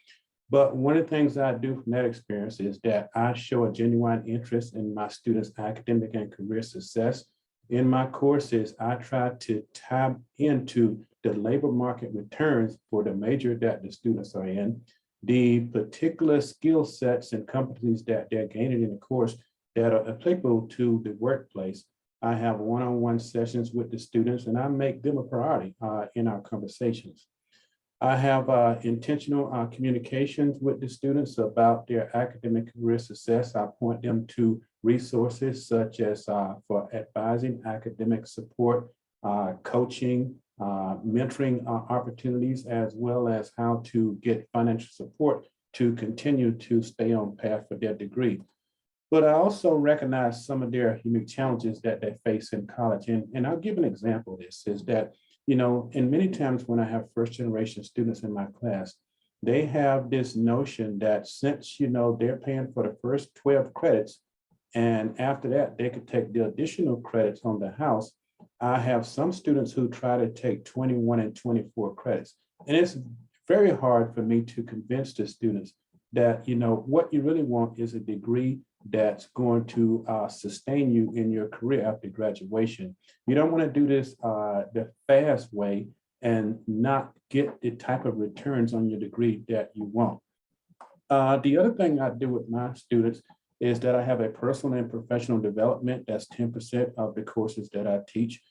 C: But one of the things I do from that experience is that I show a genuine interest in my students' academic and career success. In my courses, I try to tap into the labor market returns for the major that the students are in, the particular skill sets and competencies that they're gaining in the course that are applicable to the workplace. I have one-on-one sessions with the students, and I make them a priority in our conversations. I have intentional communications with the students about their academic career success. I point them to resources such as for advising, academic support, coaching, mentoring opportunities, as well as how to get financial support to continue to stay on path for their degree. But I also recognize some of their unique challenges that they face in college. And I'll give an example of this is that, and many times when I have first generation students in my class, they have this notion that since, they're paying for the first 12 credits, and after that, they could take the additional credits on the house. I have some students who try to take 21 and 24 credits. And it's very hard for me to convince the students that, what you really want is a degree that's going to sustain you in your career after graduation. You don't want to do this the fast way and not get the type of returns on your degree that you want. The other thing I do with my students is that I have a personal and professional development. That's 10% of the courses that I teach.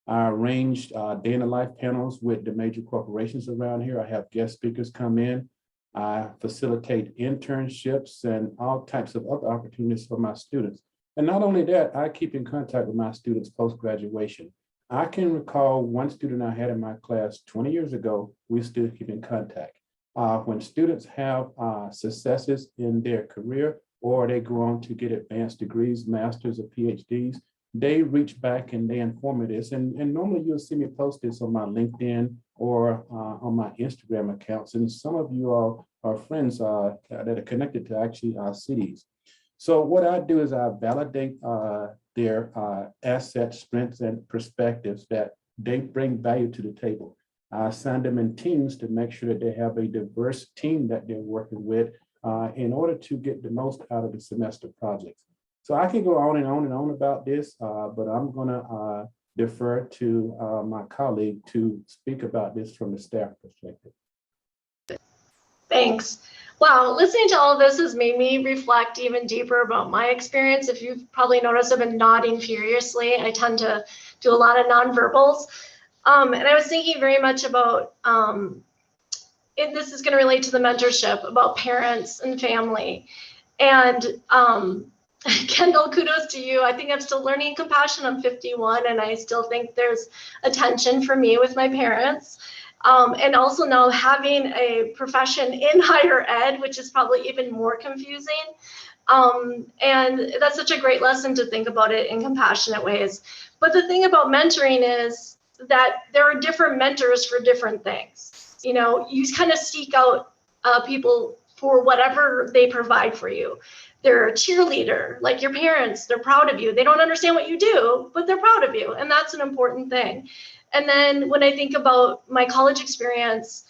C: I arranged day in the life panels with the major corporations around here. I have guest speakers come in. I facilitate internships and all types of other opportunities for my students. And not only that, I keep in contact with my students post-graduation. I can recall one student I had in my class 20 years ago, we still keep in contact. When students have successes in their career, or they go on to get advanced degrees, masters or PhDs, they reach back and they inform me this. And normally you'll see me post this on my LinkedIn or on my Instagram accounts. And some of you all are friends that are connected to actually our cities. So what I do is I validate their assets, strengths, and perspectives that they bring value to the table. I assign them in teams to make sure that they have a diverse team that they're working with in order to get the most out of the semester projects. So I can go on and on and on about this, but I'm gonna defer to my colleague to speak about this from the staff perspective.
G: Thanks. Wow, listening to all of this has made me reflect even deeper about my experience. If you've probably noticed, I've been nodding furiously. I tend to do a lot of nonverbals. And I was thinking very much about, this is going to relate to the mentorship, about parents and family. And Kendall, kudos to you. I think I'm still learning compassion. I'm 51, and I still think there's a tension for me with my parents. And also now having a profession in higher ed, which is probably even more confusing. And that's such a great lesson to think about it in compassionate ways. But the thing about mentoring is that there are different mentors for different things. You kind of seek out people for whatever they provide for you. They're a cheerleader, like your parents. They're proud of you. They don't understand what you do, but they're proud of you. And that's an important thing. And then when I think about my college experience,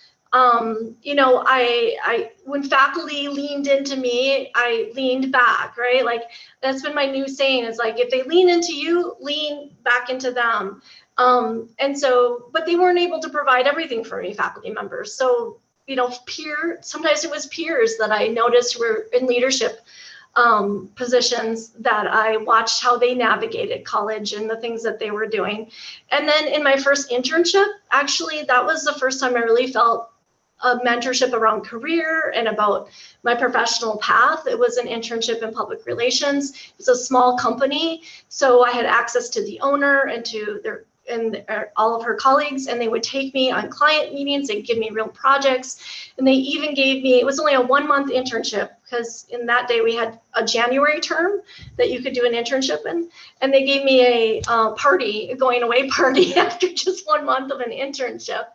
G: you know, I when faculty leaned into me, I leaned back, right? Like that's been my new saying is like, if they lean into you, lean back into them. And so, but they weren't able to provide everything for me, faculty members. So, you know, sometimes it was peers that I noticed were in leadership positions that I watched how they navigated college and the things that they were doing. And then in my first internship, actually, that was the first time I really felt a mentorship around career and about my professional path. It was an internship in public relations. It's a small company, so I had access to the owner and to all of her colleagues, and they would take me on client meetings and give me real projects. And they even gave me, it was only a 1-month internship because in that day we had a January term that you could do an internship in. And they gave me a going away party after just 1 month of an internship.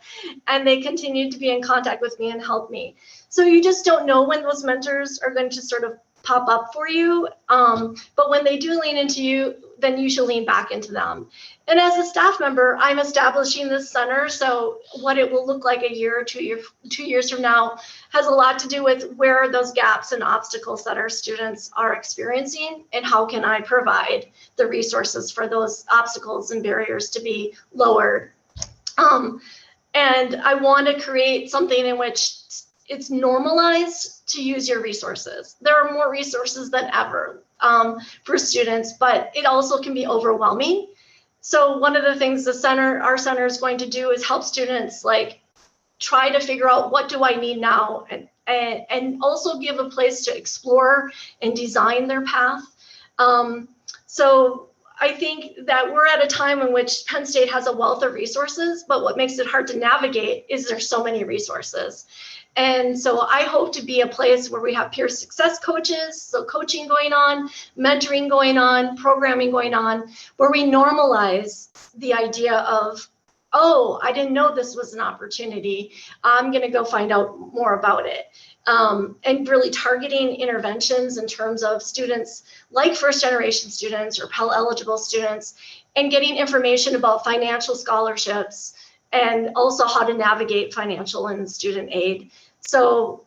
G: And they continued to be in contact with me and help me. So you just don't know when those mentors are going to sort of pop up for you. But when they do lean into you, then you should lean back into them. And as a staff member, I'm establishing this center. So what it will look like a year or 2 years from now has a lot to do with where are those gaps and obstacles that our students are experiencing, and how can I provide the resources for those obstacles and barriers to be lowered. And I want to create something in which it's normalized to use your resources. There are more resources than ever for students, but it also can be overwhelming. So one of the things our center is going to do is help students like try to figure out what do I need now, and also give a place to explore and design their path. So I think that we're at a time in which Penn State has a wealth of resources, but what makes it hard to navigate is there's so many resources. And so I hope to be a place where we have peer success coaches, so coaching going on, mentoring going on, programming going on, where we normalize the idea of, oh, I didn't know this was an opportunity. I'm going to go find out more about it. And really targeting interventions in terms of students like first generation students or Pell eligible students, and getting information about financial scholarships and also how to navigate financial and student aid. So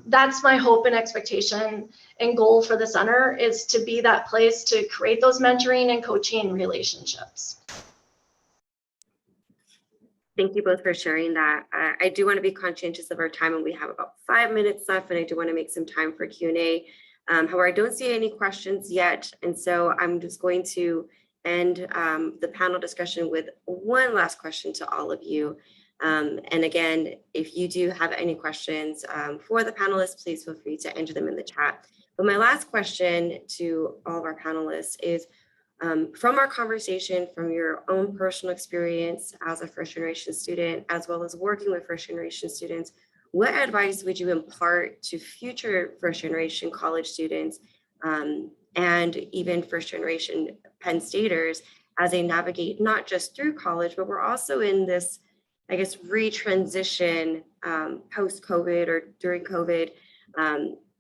G: that's my hope and expectation and goal for the center, is to be that place to create those mentoring and coaching relationships.
B: Thank you both for sharing that. I do want to be conscientious of our time, and we have about 5 minutes left, and I do want to make some time for Q&A. However, I don't see any questions yet, and so I'm just going to end the panel discussion with one last question to all of you. And again, if you do have any questions for the panelists, please feel free to enter them in the chat. But my last question to all of our panelists is, from our conversation, from your own personal experience as a first generation student, as well as working with first generation students, what advice would you impart to future first generation college students and even first generation Penn Staters as they navigate not just through college, but we're also in this, I guess, retransition post-COVID or during COVID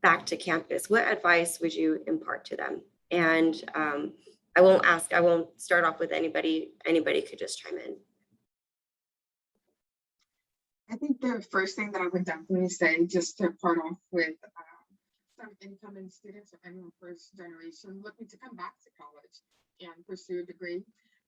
B: back to campus? What advice would you impart to them? And I won't start off with anybody could just chime in.
E: I think the first thing that I would definitely say, just to start off with some incoming students or anyone first generation looking to come back to college and pursue a degree,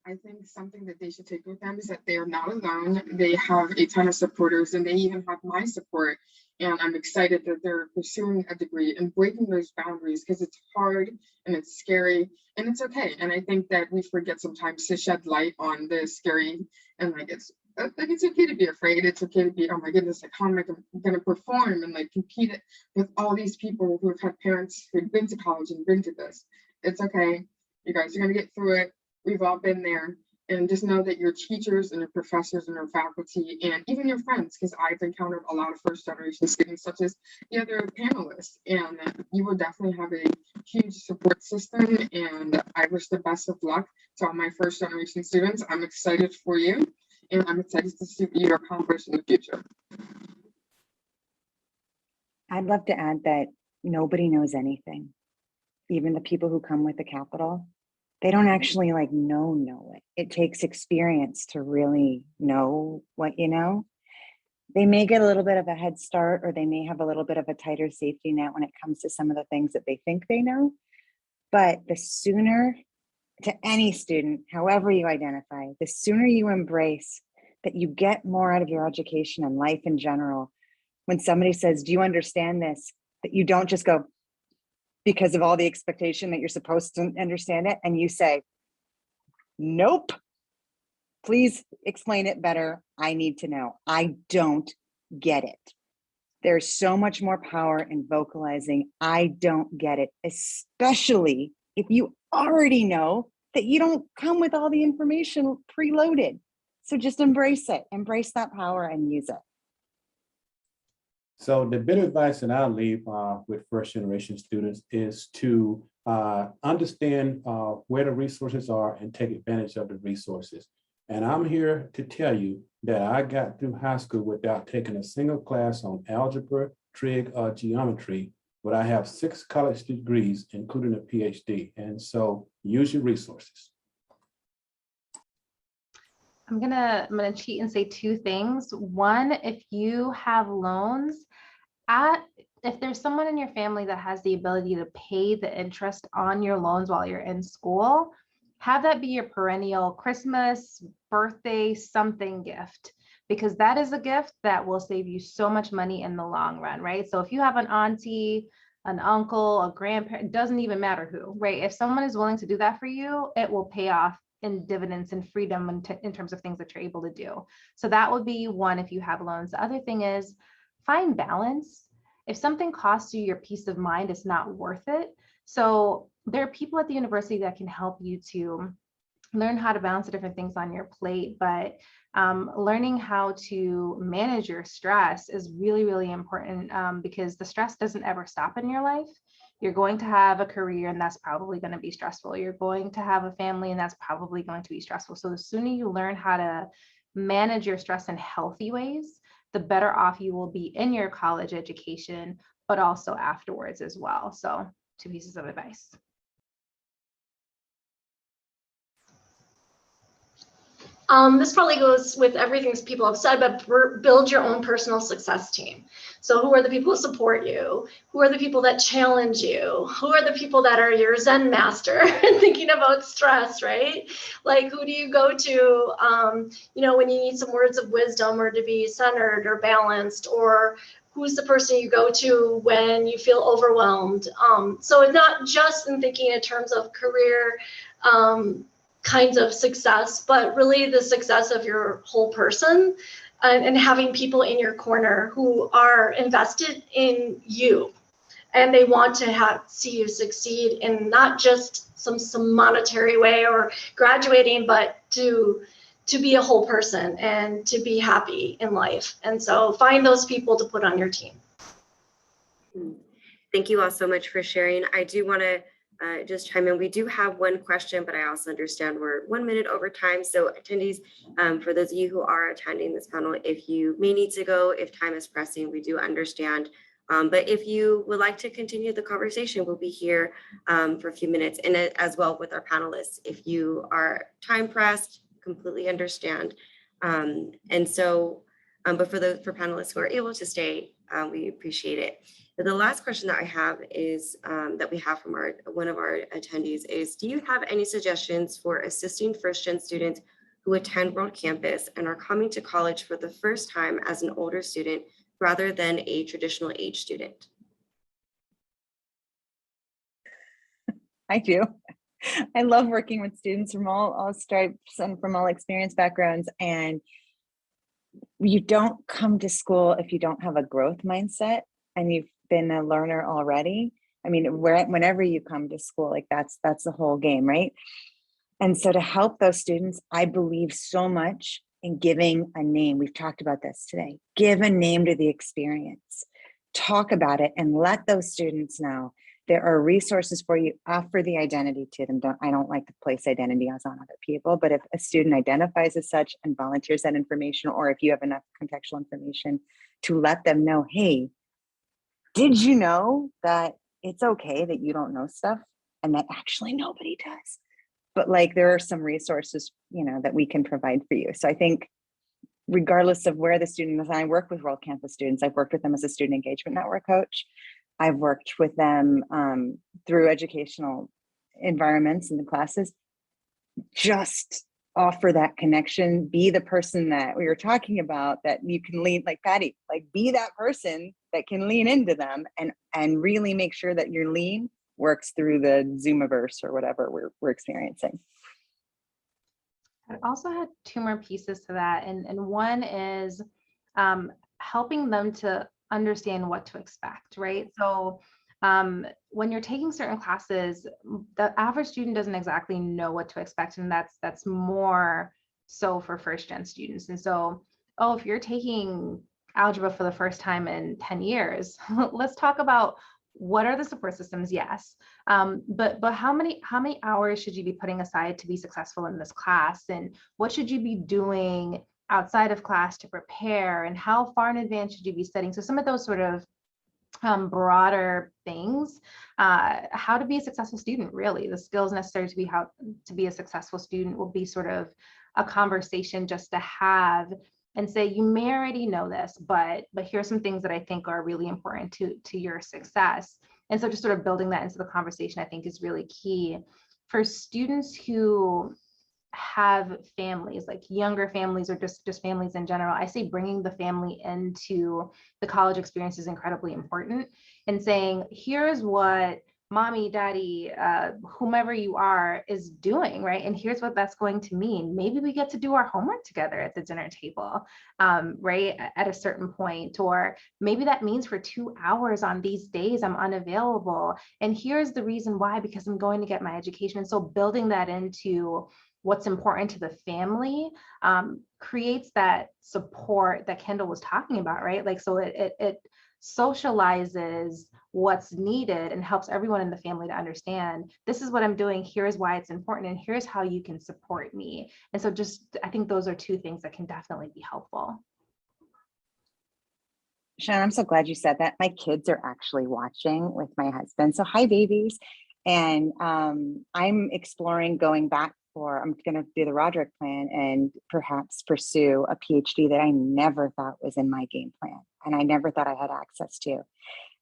E: I think something that they should take with them is that they are not alone. They have a ton of supporters, and they even have my support. And I'm excited that they're pursuing a degree and breaking those boundaries, because it's hard and it's scary and it's okay. And I think that we forget sometimes to shed light on the scary, and it's okay to be afraid. It's okay to be, oh my goodness, like how am I going to perform and like compete with all these people who have had parents who've been to college and been to this. It's okay. You guys are going to get through it. We've all been there. And just know that your teachers and your professors and your faculty and even your friends, because I've encountered a lot of first generation students, such as the other panelists, and you will definitely have a huge support system. And I wish the best of luck to all my first generation students. I'm excited for you, and I'm excited to see what you accomplish in the future.
F: I'd love to add that nobody knows anything, even the people who come with the capital. they don't actually like know it. It takes experience to really know what you know. They may get a little bit of a head start, or they may have a little bit of a tighter safety net when it comes to some of the things that they think they know. But the sooner, to any student, however you identify, the sooner you embrace that you get more out of your education and life in general, when somebody says, do you understand this? That you don't just go, because of all the expectation that you're supposed to understand it, and you say, nope, please explain it better. I need to know. I don't get it. There's so much more power in vocalizing, I don't get it, especially if you already know that you don't come with all the information preloaded. So just embrace it, embrace that power and use it.
C: So the bit of advice that I'll leave with first generation students is to understand where the resources are and take advantage of the resources. And I'm here to tell you that I got through high school without taking a single class on algebra, trig, or geometry, but I have 6 college degrees, including a PhD. And so use your resources.
D: I'm gonna cheat and say 2 things. One, if you have loans, if there's someone in your family that has the ability to pay the interest on your loans while you're in school, have that be your perennial Christmas, birthday, something gift, because that is a gift that will save you so much money in the long run, right? So if you have an auntie, an uncle, a grandparent, it doesn't even matter who, right? If someone is willing to do that for you, it will pay off in dividends and freedom in terms of things that you're able to do. So that would be one if you have loans. The other thing is find balance. If something costs you your peace of mind, it's not worth it. So there are people at the university that can help you to learn how to balance the different things on your plate, but learning how to manage your stress is really, really important because the stress doesn't ever stop in your life. You're going to have a career and that's probably going to be stressful. You're going to have a family and that's probably going to be stressful. So the sooner you learn how to manage your stress in healthy ways, the better off you will be in your college education, but also afterwards as well. So 2 pieces of advice.
G: This probably goes with everything people have said, but build your own personal success team. So who are the people who support you? Who are the people that challenge you? Who are the people that are your Zen master thinking about stress, right? Like, who do you go to, when you need some words of wisdom or to be centered or balanced, or who's the person you go to when you feel overwhelmed? So it's not just in thinking in terms of career, kinds of success, but really the success of your whole person and having people in your corner who are invested in you and they want to see you succeed in not just some monetary way or graduating, but to be a whole person and to be happy in life. And so find those people to put on your team.
B: Thank you all so much for sharing. I do want to just chime in. We do have one question, but I also understand we're 1 minute over time. So attendees, for those of you who are attending this panel, if you may need to go, if time is pressing, we do understand. But if you would like to continue the conversation, we'll be here for a few minutes, and as well with our panelists. If you are time pressed, completely understand. And so, but for panelists who are able to stay, we appreciate it. The last question that I have is that we have from one of our attendees is, do you have any suggestions for assisting first-gen students who attend World Campus and are coming to college for the first time as an older student rather than a traditional age student?
F: I do. I love working with students from all stripes and from all experience backgrounds. And you don't come to school if you don't have a growth mindset and you've been a learner already. I mean, whenever you come to school, like that's the whole game, right? And so to help those students, I believe so much in giving a name. We've talked about this today. Give a name to the experience. Talk about it and let those students know there are resources for you. Offer the identity to them. I don't like to place identity on other people, but if a student identifies as such and volunteers that information, or if you have enough contextual information to let them know, hey, did you know that it's okay that you don't know stuff and that actually nobody does? but like there are some resources, that we can provide for you. So I think regardless of where the student is, and I work with World Campus students, I've worked with them as a student engagement network coach. I've worked with them through educational environments in the classes. Just offer that connection, be the person that we were talking about, that you can lean, like Patty, like be that person that can lean into them and really make sure that your lean works through the Zoomiverse or whatever we're experiencing.
D: I also had two more pieces to that. And one is helping them to understand what to expect, right? So when you're taking certain classes, the average student doesn't exactly know what to expect. And that's more so for first gen students. And so, if you're taking algebra for the first time in 10 years, let's talk about what are the support systems? Yes. But how many hours should you be putting aside to be successful in this class? And what should you be doing outside of class to prepare? And how far in advance should you be studying? So some of those sort of broader things, how to be a successful student, really. The skills necessary to be a successful student will be sort of a conversation just to have and say, you may already know this, but here's some things that I think are really important to your success. And so just sort of building that into the conversation, I think is really key. For students who have families, like younger families or just families in general, I say bringing the family into the college experience is incredibly important, and saying, here's what mommy, daddy, whomever you are is doing, right? And here's what that's going to mean. Maybe we get to do our homework together at the dinner table, right, at a certain point, or maybe that means for 2 hours on these days I'm unavailable. And here's the reason why, because I'm going to get my education. And so building that into what's important to the family creates that support that Kendall was talking about, right? Like, so it socializes what's needed and helps everyone in the family to understand, this is what I'm doing, here's why it's important, and here's how you can support me. And so just, I think those are two things that can definitely be helpful.
F: Shana, I'm so glad you said that. My kids are actually watching with my husband. So hi, babies. And I'm exploring going back I'm going to do the Roderick plan and perhaps pursue a PhD that I never thought was in my game plan. And I never thought I had access to.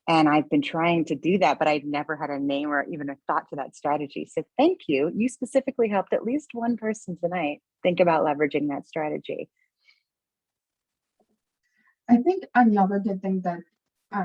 F: And I've been trying to do that, but I'd never had a name or even a thought to that strategy. So thank you. You specifically helped at least one person tonight think about leveraging that strategy.
E: I think another good thing that,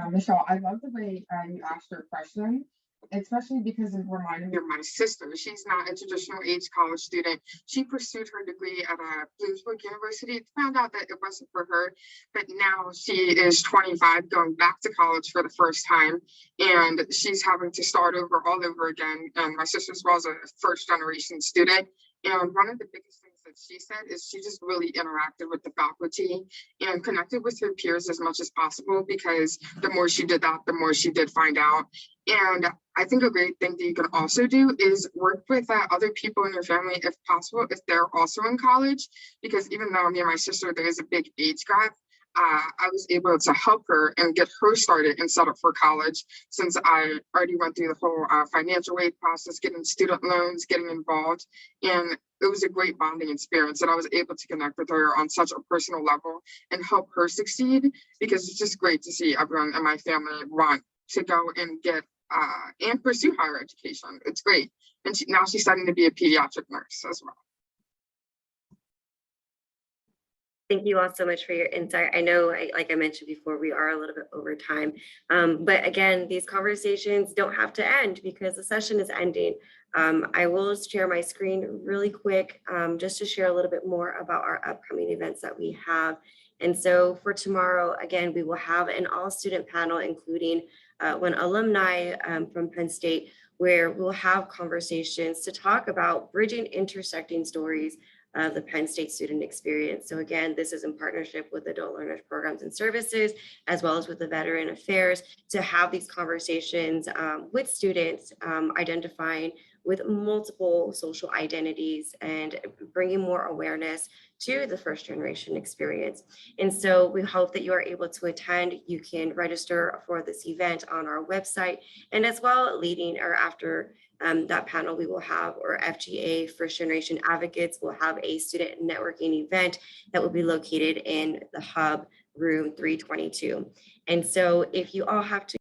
E: Michelle, I love the way you asked your question, especially because it reminded me of my sister. She's not a traditional age college student. She pursued her degree at Bloomsburg University, found out that it wasn't for her, but now she is 25, going back to college for the first time, and she's having to start over all over again. And my sister as well is a first generation student. And one of the biggest things that she said is she just really interacted with the faculty and connected with her peers as much as possible, because the more she did that, the more she did find out. And I think a great thing that you can also do is work with other people in your family, if possible, if they're also in college, because even though me and my sister, there is a big age gap, I was able to help her and get her started and set up for college, since I already went through the whole financial aid process, getting student loans, getting involved. And it was a great bonding experience, and I was able to connect with her on such a personal level and help her succeed, because it's just great to see everyone in my family want to go and get and pursue higher education. It's great. And now she's studying to be a pediatric nurse as well.
B: Thank you all so much for your insight. I know, like I mentioned before, we are a little bit over time. But again, these conversations don't have to end because the session is ending. I will share my screen really quick just to share a little bit more about our upcoming events that we have. And so for tomorrow, again, we will have an all-student panel, including one alumni from Penn State, where we'll have conversations to talk about bridging intersecting stories of the Penn State student experience. So again, this is in partnership with Adult Learners Programs and Services, as well as with the Veteran Affairs, to have these conversations with students, identifying with multiple social identities and bringing more awareness to the first generation experience. And so we hope that you are able to attend. You can register for this event on our website, and as well leading or after that panel, we will have, or FGA, First Generation Advocates, will have a student networking event that will be located in the hub room 322. And so if you all have to